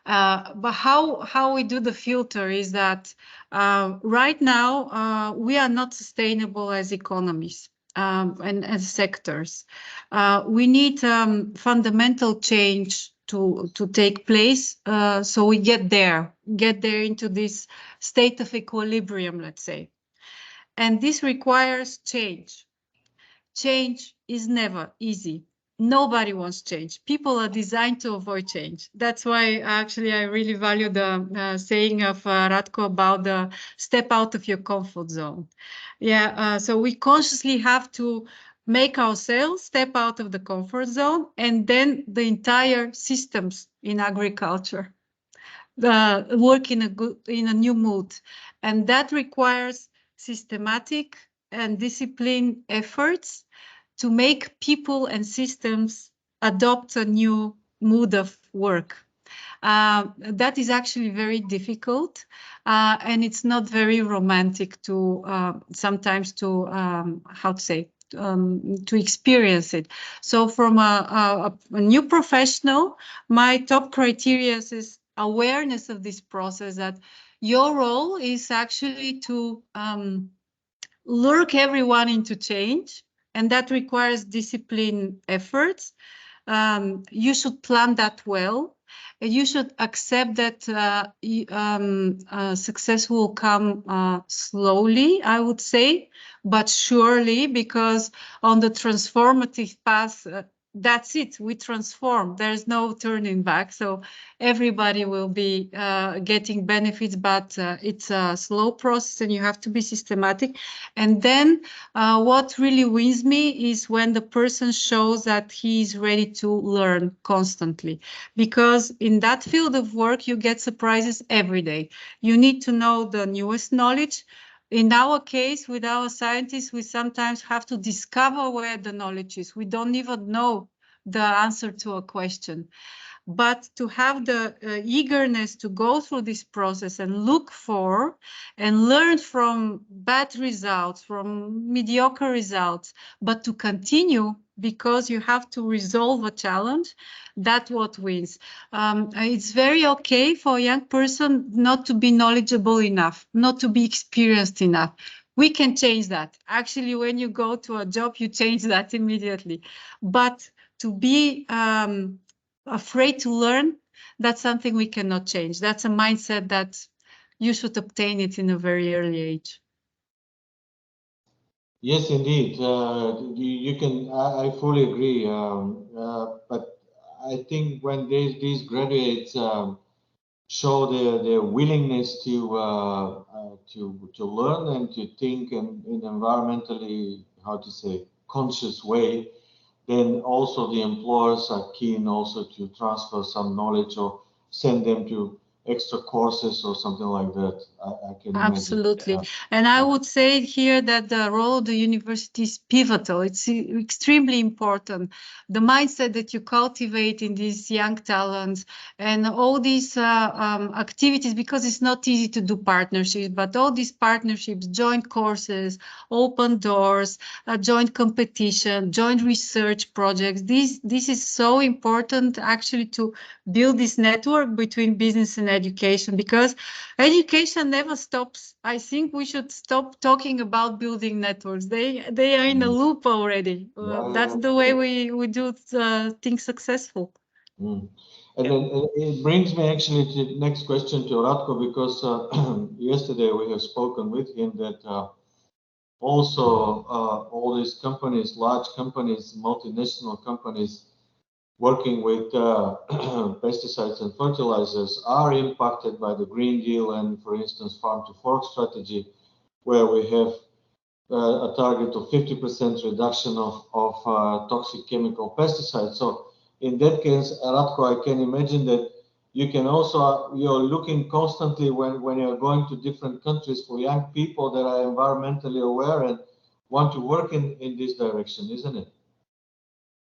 But how we do the filter is that right now we are not sustainable as economies and as sectors. We need fundamental change to take place, so we get there into this state of equilibrium, let's say. And this requires change. Change is never easy. Nobody wants change. People are designed to avoid change. That's why actually I really value the saying of Ratko about the step out of your comfort zone. Yeah, so we consciously have to make ourselves step out of the comfort zone, and then the entire systems in agriculture work in a new mood. And that requires systematic and disciplined efforts to make people and systems adopt a new mood of work. That is actually very difficult, and it's not very romantic to sometimes to how to say to experience it. So from a new professional, my top criteria is awareness of this process, that your role is actually to lure everyone into change, and that requires discipline efforts. You should plan that well. You should accept that success will come slowly, I would say, but surely, because on the transformative path, that's it. We transform. There's no turning back. So everybody will be getting benefits, but it's a slow process and you have to be systematic. And then what really wins me is when the person shows that he is ready to learn constantly, because in that field of work, you get surprises every day. You need to know the newest knowledge. In our case, with our scientists, we sometimes have to discover where the knowledge is. We don't even know the answer to a question. But to have the eagerness to go through this process and look for and learn from bad results, from mediocre results, but to continue because you have to resolve a challenge, that's what wins. It's very okay for a young person not to be knowledgeable enough, not to be experienced enough. We can change that. Actually, when you go to a job, you change that immediately. But to be afraid to learn, That's something we cannot change. That's a mindset that you should obtain it in a very early age. Yes, indeed. You can. I fully agree. But I think when these graduates show their willingness to learn and to think in environmentally, how to say, conscious way, then also the employers are keen also to transfer some knowledge or send them to extra courses or something like that. I can imagine. Absolutely. Yeah. And I would say here that the role of the university is pivotal. It's extremely important. The mindset that you cultivate in these young talents and all these activities, because it's not easy to do partnerships, but all these partnerships, joint courses, open doors, joint competition, joint research projects. This is so important actually to build this network between business and education, because education never stops. I think we should stop talking about building networks. They are in a loop already. That's the way we do things successful. And then it brings me actually to the next question to Ratko, because yesterday we have spoken with him that also all these companies, large companies, multinational companies working with pesticides and fertilizers are impacted by the Green Deal and, for instance, farm to fork strategy, where we have a target of 50% reduction of toxic chemical pesticides. So in that case, Ratko, I can imagine that you can also, you're looking constantly when you're going to different countries for young people that are environmentally aware and want to work in this direction, isn't it?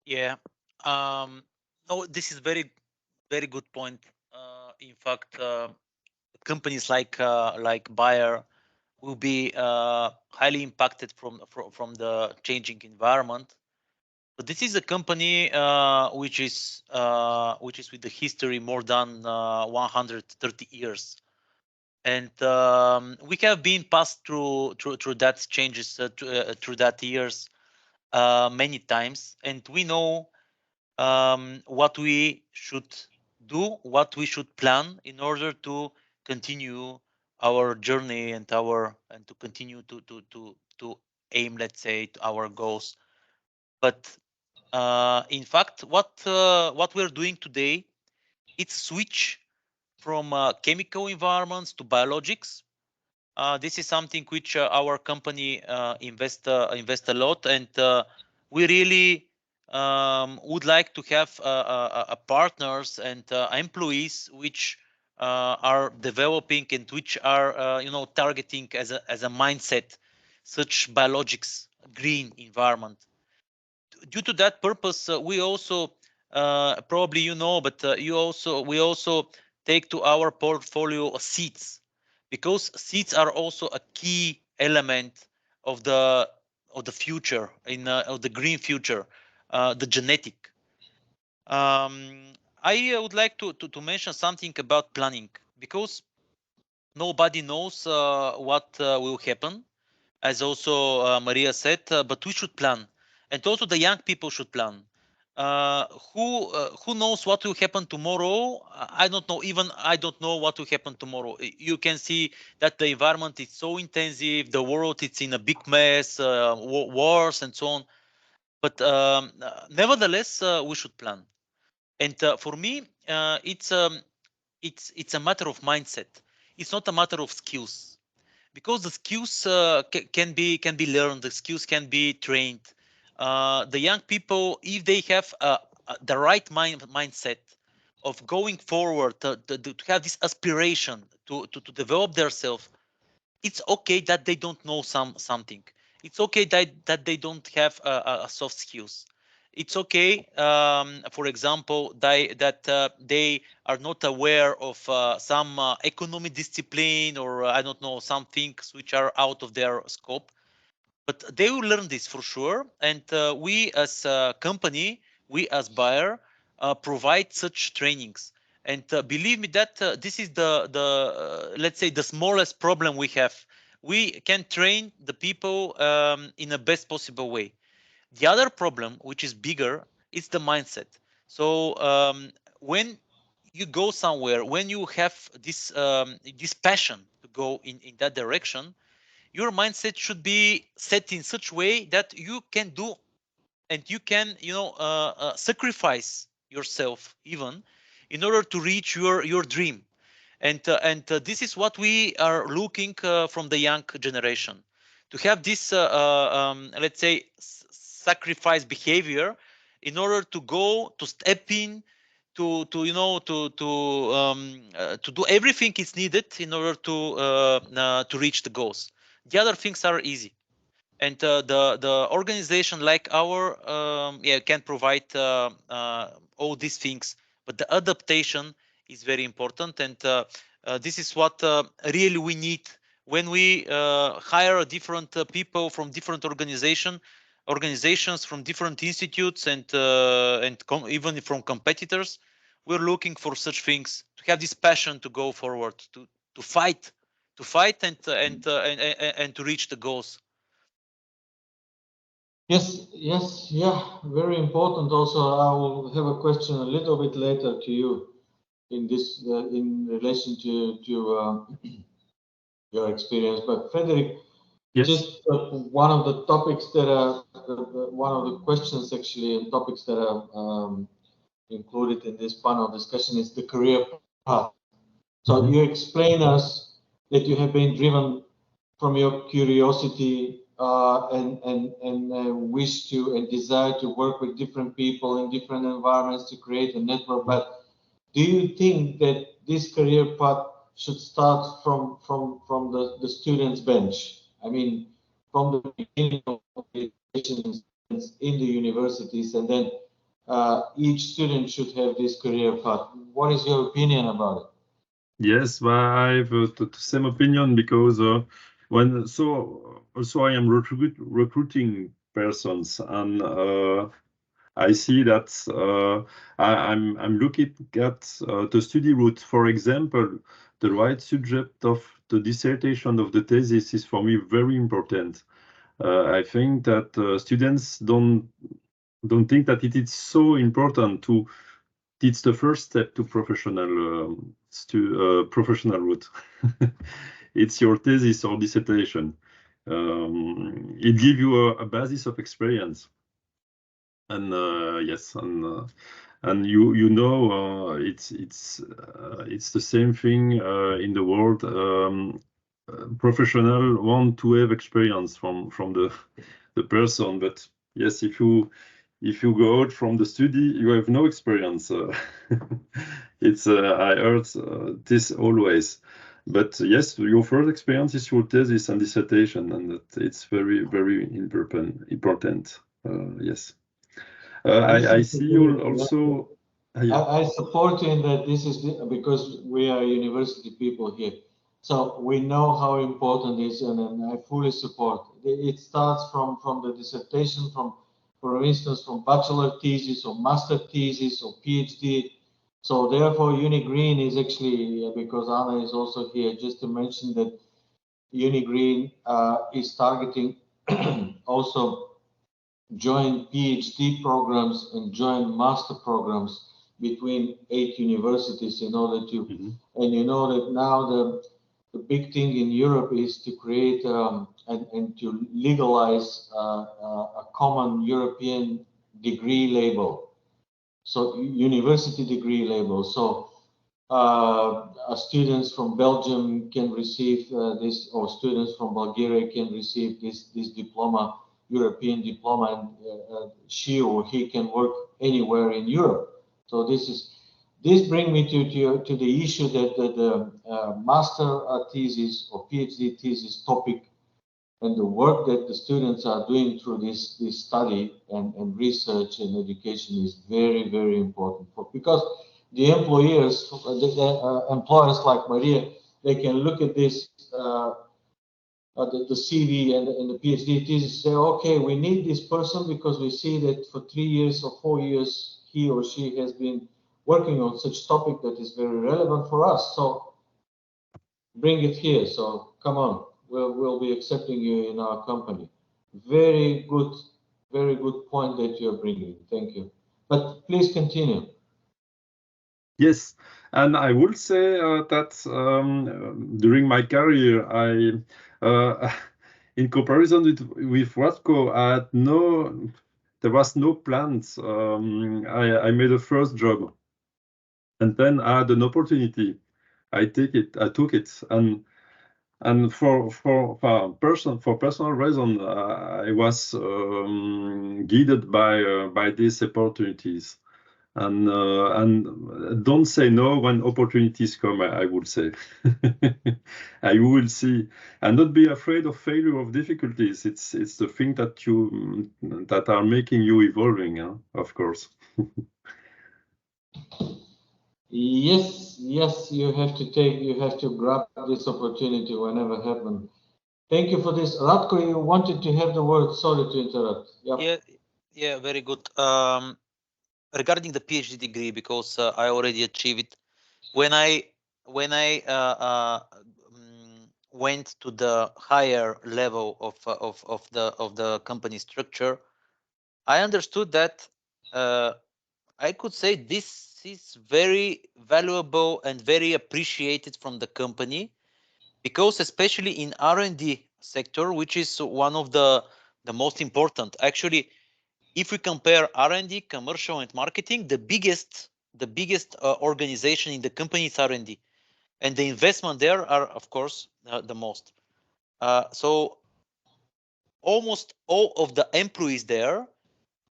Yeah. No, this is very good point. In fact, companies like Bayer will be highly impacted from the changing environment. But this is a company which is with the history more than 130 years, and we have been passed through that changes through that years many times, and we know what we should do, what we should plan in order to continue our journey and to continue to aim, let's say, to our goals. But in fact, what we're doing today, it's switch from chemical environments to biologics. This is something which our company invest a lot, and we really would like to have partners and employees which are developing and which are targeting as a mindset such biologics green environment. Due to that purpose, we also probably but we also take to our portfolio seeds, because seeds are also a key element of the future of the green future, the genetic. I would like to mention something about planning, because nobody knows what will happen, as also Maria said, but we should plan, and also the young people should plan. Who knows what will happen tomorrow? I don't know. Even I don't know what will happen tomorrow. You can see that the environment is so intensive. The world is in a big mess, wars and so on. But nevertheless, we should plan. And for me, it's a matter of mindset. It's not a matter of skills, because the skills can be learned, the skills can be trained. The young people, if they have the right mindset of going forward, to have this aspiration to develop themselves, it's okay that they don't know something. It's okay that they don't have soft skills. It's okay, for example, that they are not aware of some economic discipline, or I don't know, some things which are out of their scope. But they will learn this for sure. And we as a company, we as Bayer, provide such trainings. And believe me that this is the let's say the smallest problem we have. We can train the people in the best possible way. The other problem, which is bigger, is the mindset. So when you go somewhere, when you have this this passion to go in that direction, your mindset should be set in such way that you can do and you can, you know, sacrifice yourself even in order to reach your dream. And this is what we are looking from the young generation, to have this let's say sacrifice behavior in order to go to step in to you know to do everything is needed in order to reach the goals. The other things are easy, and the organization like our yeah can provide all these things, but the adaptation is very important, and this is what really we need when we hire different people from different organizations from different institutes, and even from competitors. We're looking for such things, to have this passion to go forward, to fight and to reach the goals. Yes, yes, yeah, very important. Also, I will have a question a little bit later to you in this in relation to your experience. But Frederick, Yes. just one of the topics that are one of the questions actually and topics that are included in this panel discussion is the career path. So you explain us that you have been driven from your curiosity and wish to and desire to work with different people in different environments to create a network. But do you think that this career path should start from the student's bench? I mean, from the beginning of the education in the universities, and then each student should have this career path. What is your opinion about it? Yes, but I have the same opinion, because when also I am recruiting persons, and I see that I'm looking at the study route. For example, the right subject of the dissertation of the thesis is for me very important. I think that students don't think that it is so important to. It's the first step to professional route. It's your thesis or dissertation. It gives you a basis of experience, and yes, and you know it's the same thing in the world. Professional want to have experience from the person, but yes, if you go out from the study, you have no experience. It's I heard this always, but yes, your first experience is your thesis and dissertation, and that it's very important. Yes, I see you also. Yeah. I support you in that. This is because we are university people here, so we know how important it is, and I fully support. It starts from the dissertation, for instance, from bachelor thesis or master thesis or PhD. So therefore, UNIgreen is actually, because Anna is also here, just to mention that UNIgreen is targeting also joint PhD programs and joint master programs between 8 universities in order to, and you know that now the big thing in Europe is to create and to legalize a common European degree label, so university degree label. So students from Belgium can receive this, or students from Bulgaria can receive this diploma, European diploma, and she or he can work anywhere in Europe. So this brings me to the issue that the master thesis or PhD thesis topic and the work that the students are doing through this study and research and education is very important because the employers like Maria, they can look at this the CV and the PhD thesis, say, okay, we need this person because we see that for 3 years or 4 years he or she has been working on such topic that is very relevant for us. So bring it here. So come on, we'll be accepting you in our company. Very good point that you're bringing. Thank you. But please continue. Yes, And I would say that during my career, in comparison with Radko, there was no plans. I made a first job, and then I had an opportunity. I took it, and for personal reason, I was guided by these opportunities. And don't say no when opportunities come, I would say. I will see, and not be afraid of failure, of difficulties. It's the thing that are making you evolving, of course. Yes, you have to grab this opportunity whenever happen. Thank you for this. Ratko, you wanted to have the word. Sorry to interrupt. Yep. Yeah, very good. Regarding the PhD degree, because I already achieved it. When I went to the higher level of the company structure, I understood that I could say this is very valuable and very appreciated from the company, because especially in R&D sector, which is one of the most important. Actually, if we compare R&D, commercial, and marketing, the biggest organization in the company is R&D, and the investment there are, of course, the most. So almost all of the employees there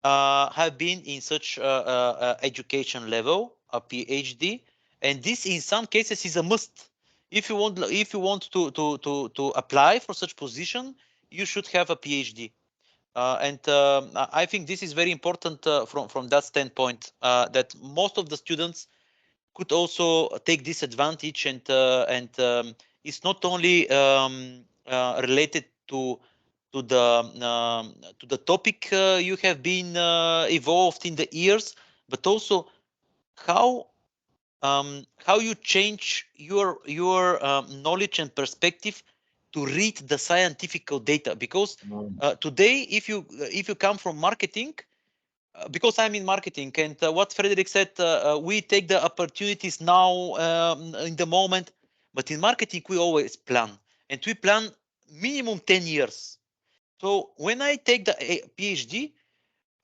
have been in such education level, a PhD, and this in some cases is a must. If you want to apply for such position, you should have a PhD. And I think this is very important from that standpoint, that most of the students could also take this advantage, and it's not only related to the topic you have been evolved in the years, but also how you change your knowledge and perspective to read the scientific data. Because today, if you come from marketing, because I'm in marketing, and what Frederick said, we take the opportunities now in the moment, but in marketing we always plan, and we plan minimum 10 years. So when I take the PhD,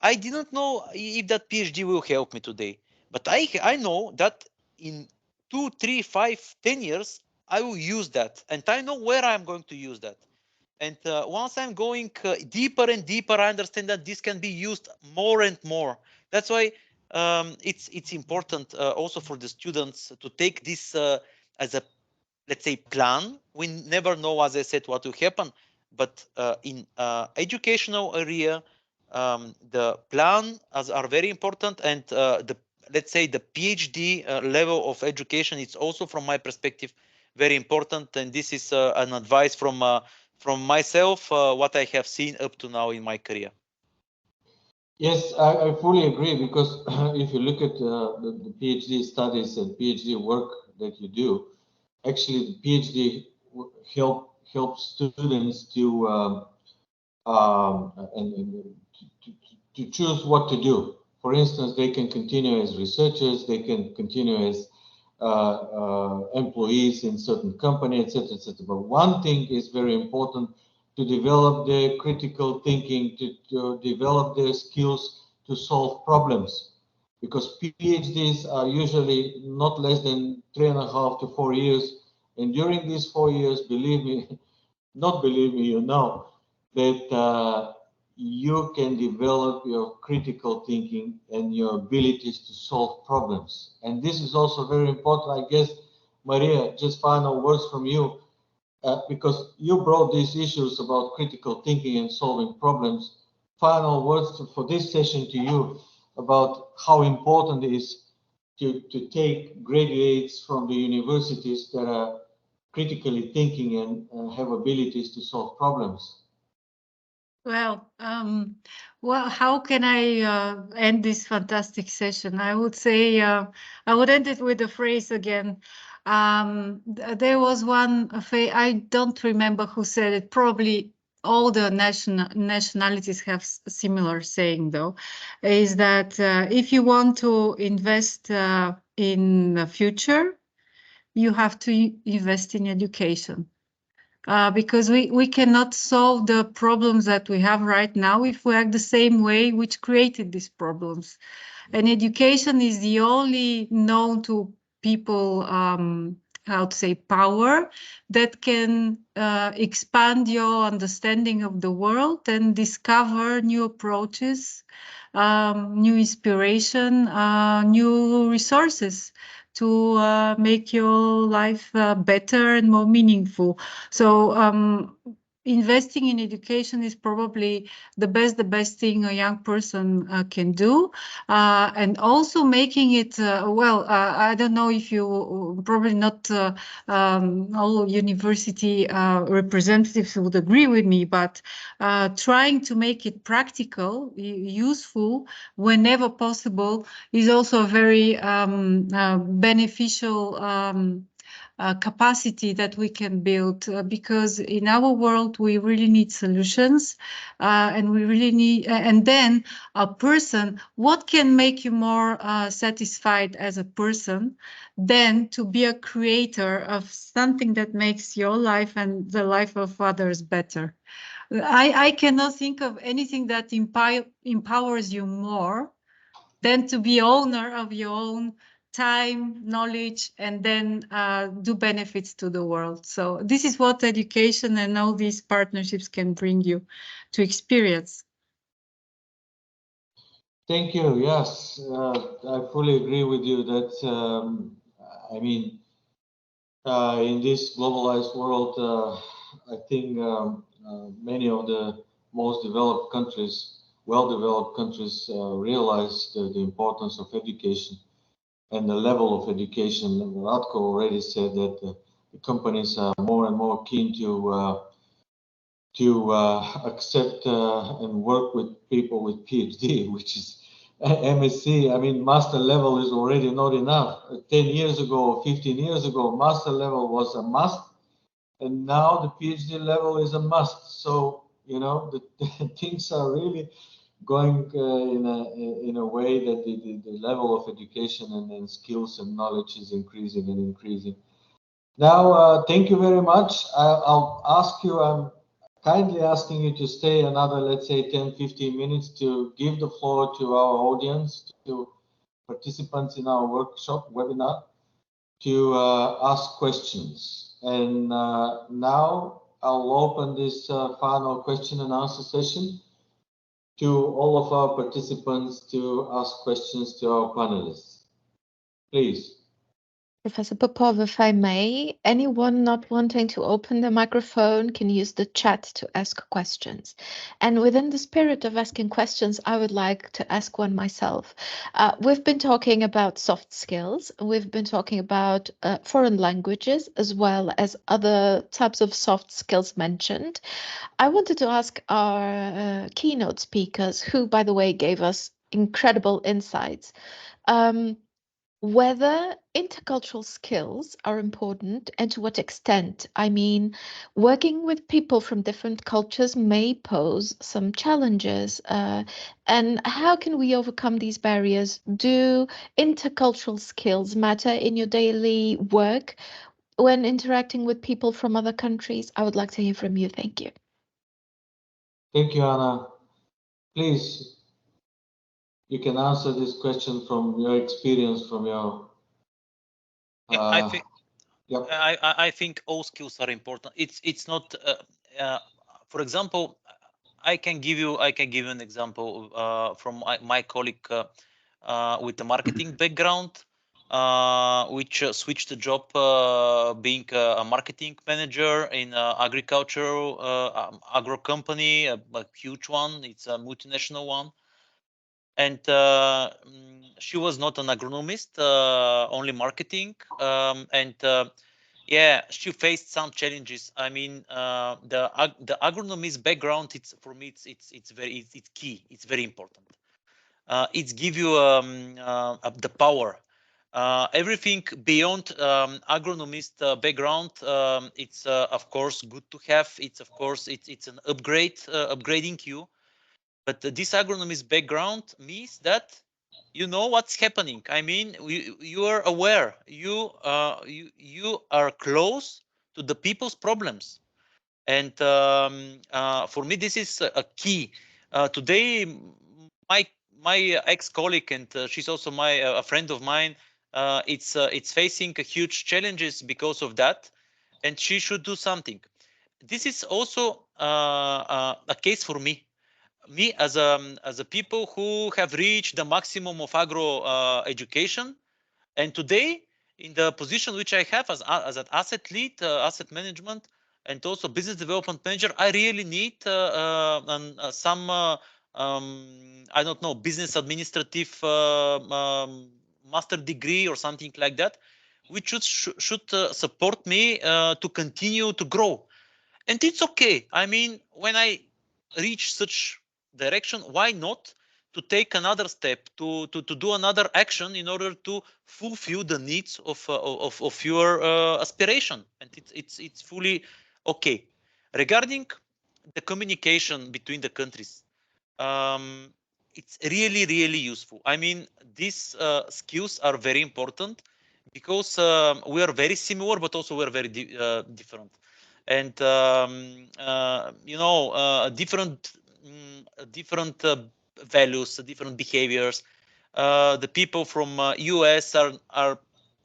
I didn't know if that PhD will help me today, but I know that in 2, 3, 5, 10 years, I will use that, and I know where I'm going to use that. And once I'm going deeper and deeper, I understand that this can be used more and more. That's why it's important also for the students to take this as a, let's say, plan. We never know, as I said, what will happen, but in educational area, the plan are very important, and let's say the PhD level of education is also, from my perspective, very important. And this is an advice from myself, what I have seen up to now in my career. Yes, I fully agree, because if you look at the PhD studies and PhD work that you do, actually the PhD helps students to to choose what to do. For instance, they can continue as researchers, they can continue as employees in certain company, etc., etc. But one thing is very important: to develop their critical thinking, to develop their skills to solve problems. Because PhDs are usually not less than 3.5 to 4 years, and during these 4 years, believe me, not believe me, you know that you can develop your critical thinking and your abilities to solve problems. And this is also very important, I guess. Maria, just final words from you, because you brought these issues about critical thinking and solving problems. Final words for this session to you about how important it is to take graduates from the universities that are critically thinking and have abilities to solve problems. Well, how can I end this fantastic session? I would say I would end it with a phrase again. There was one, I don't remember who said it, probably all the nationalities have similar saying though, is that if you want to invest in the future, you have to invest in education. Because we cannot solve the problems that we have right now if we act the same way which created these problems. And education is the only known to people, how to say, power that can expand your understanding of the world and discover new approaches, new inspiration, new resources to make your life better and more meaningful. So investing in education is probably the best thing a young person can do, and also making it I don't know if you probably not all university representatives would agree with me, but trying to make it practical, useful whenever possible is also a very beneficial capacity that we can build, because in our world we really need solutions, and we really need, and then a person, what can make you more satisfied as a person than to be a creator of something that makes your life and the life of others better? I cannot think of anything that empowers you more than to be owner of your own time, knowledge, and then do benefits to the world. So this is what education and all these partnerships can bring you to experience. Thank you. Yes, I fully agree with you that, I mean, in this globalized world, I think many of the most developed countries, well-developed countries, realize the importance of education and the level of education. Ratko already said that the companies are more and more keen to accept and work with people with PhD, which is MSc. I mean, master level is already not enough. 10 years ago, 15 years ago, master level was a must, and now the PhD level is a must. So, you know, the things are really going in a way that the level of education and skills and knowledge is increasing and increasing. Now, thank you very much. I'll ask you, I'm kindly asking you to stay another, let's say, 10, 15 minutes to give the floor to our audience, to participants in our workshop webinar, to ask questions. And now I'll open this final question and answer session to all of our participants to ask questions to our panelists. Please. Professor Popov, if I may, anyone not wanting to open the microphone can use the chat to ask questions. And within the spirit of asking questions, I would like to ask one myself. We've been talking about soft skills. We've been talking about foreign languages as well as other types of soft skills mentioned. I wanted to ask our keynote speakers, who, by the way, gave us incredible insights, whether intercultural skills are important and to what extent. I mean, working with people from different cultures may pose some challenges, and how can we overcome these barriers? Do intercultural skills matter in your daily work when interacting with people from other countries? I would like to hear from you. Thank you. Thank you, Anna. Please, you can answer this question from your experience, from your. I think. Yep. I think all skills are important. It's not. For example, I can give you an example from my colleague with a marketing background, which switched the job being a marketing manager in agricultural agro company, a huge one. It's a multinational one. And she was not an agronomist, only marketing. Yeah, she faced some challenges. I mean, the agronomist background, it's for me, it's key. It's very important. It's give you the power Everything beyond agronomist background, it's of course good to have. It's of course it's an upgrade, upgrading you. But this agronomist background means that you know what's happening. I mean, you are aware. You are close to the people's problems, and for me this is a key. Today, my ex-colleague, and she's also a friend of mine. It's facing huge challenges because of that, and she should do something. This is also a case for me. Me as a people who have reached the maximum of agro education, and today in the position which I have as an asset lead, asset management, and also business development manager, I really need some I don't know, business administrative master degree or something like that, which should support me to continue to grow. And it's okay. I mean, when I reach such direction, why not to take another step, to do another action in order to fulfill the needs of your aspiration? And it's fully okay. Regarding the communication between the countries, it's really useful. I mean, these skills are very important because we are very similar, but also we are very different. And you know, different values, different behaviors. The people from US are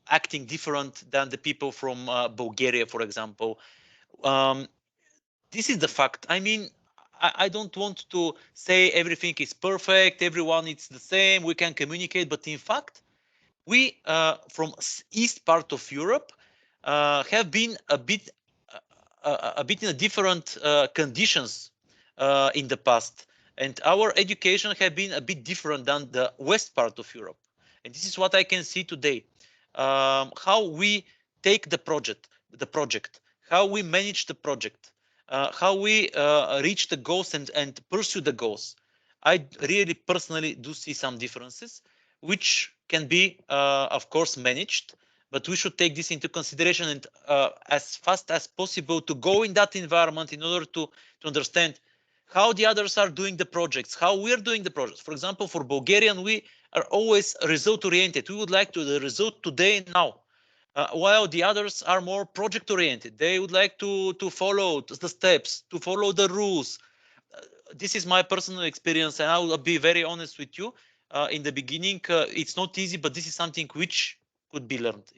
acting different than the people from Bulgaria, for example. This is the fact. I mean, I don't want to say everything is perfect, everyone is the same, we can communicate, but in fact, we from east part of Europe have been a bit in a different conditions in the past, and our education have been a bit different than the west part of Europe. And this is what I can see today, how we take the project, how we manage the project, how we reach the goals and pursue the goals. I really personally do see some differences, which can be, of course, managed, but we should take this into consideration and as fast as possible to go in that environment in order to understand how the others are doing the projects, how we're doing the projects. For example, for Bulgarian, we are always result oriented. We would like to the result today and now. While the others are more project oriented. They would like to follow the steps, to follow the rules. This is my personal experience, and I will be very honest with you. In the beginning, it's not easy, but this is something which could be learned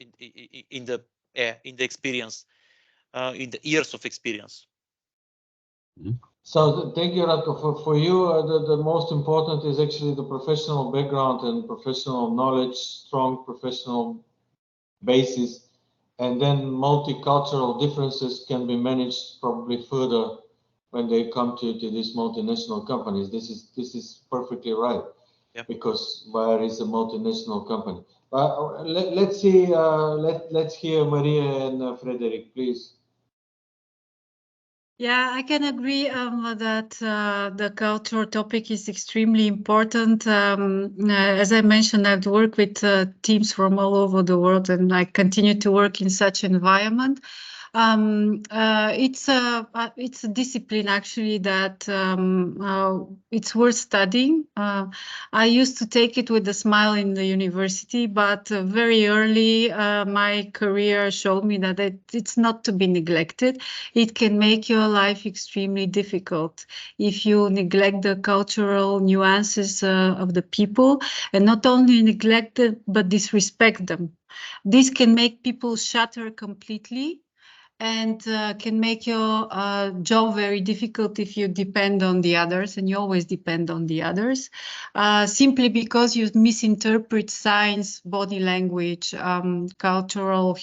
in the experience, in the years of experience. So thank you, Radko. For you, the most important is actually the professional background and professional knowledge, strong professional basis, and then multicultural differences can be managed probably further when they come to these multinational companies. This is perfectly right. Yep. Because Bayer is a multinational company. Let's see. Let's hear Maria and Frederick, please. Yeah, I can agree that the culture topic is extremely important. As I mentioned, I've worked with teams from all over the world, and I continue to work in such environment. It's a discipline actually that it's worth studying. I used to take it with a smile in the university, but very early my career showed me that it's not to be neglected. It can make your life extremely difficult if you neglect the cultural nuances of the people, and not only neglect them, but disrespect them. This can make people shatter completely, and can make your job very difficult if you depend on the others, and you always depend on the others, simply because you misinterpret signs, body language, cultural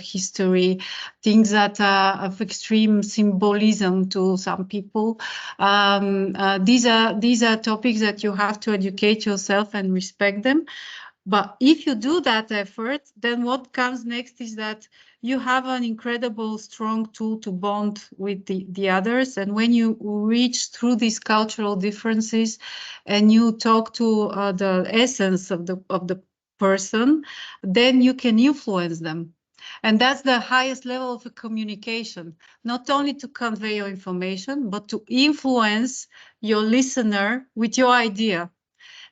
history, things that are of extreme symbolism to some people. These are topics that you have to educate yourself and respect them. But if you do that effort, then what comes next is that you have an incredible strong tool to bond with the others. And when you reach through these cultural differences and you talk to the essence of the person, then you can influence them. And that's the highest level of communication, not only to convey your information, but to influence your listener with your idea.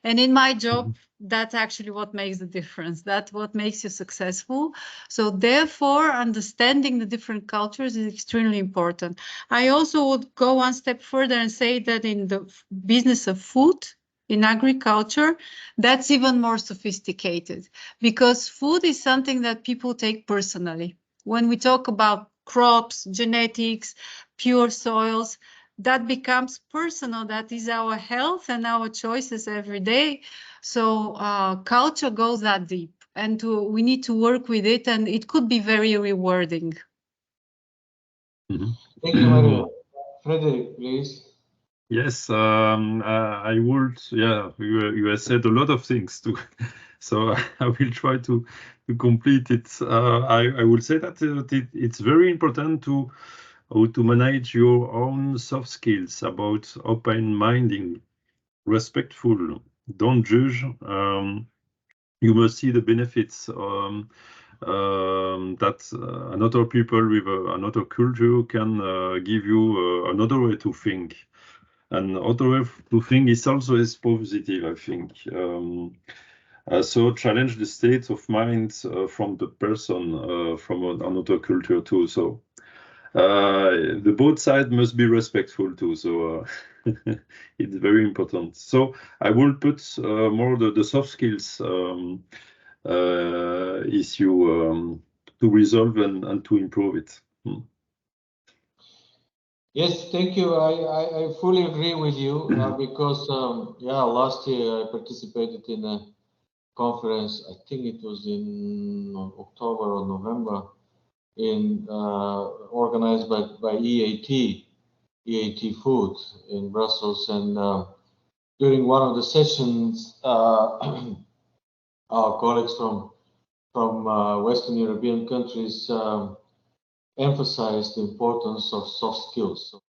And in my job, that's actually what makes the difference. That's what makes you successful. So therefore, understanding the different cultures is extremely important. I also would go one step further and say that in the business of food, in agriculture, that's even more sophisticated, because food is something that people take personally. When we talk about crops, genetics, pure soils, that becomes personal. That is our health and our choices every day. So culture goes that deep, and we need to work with it, and it could be very rewarding. Thank you, Maria. Frederick, please. Yes, I would. Yeah, you have said a lot of things too, so I will try to complete it. I will say that it's very important to manage your own soft skills about open-minded, respectful, don't judge. You must see the benefits that another people with another culture can give you another way to think. And other way to think is also is positive, I think. So challenge the state of mind from the person from another culture too. So the both sides must be respectful too. So it's very important. So I will put more the soft skills issue to resolve and to improve it. Yes, thank you. I fully agree with you because yeah, last year I participated in a conference. I think it was in October or November, in organized by EAT Food in Brussels, and during one of the sessions, our colleagues from Western European countries emphasized the importance of soft skills. So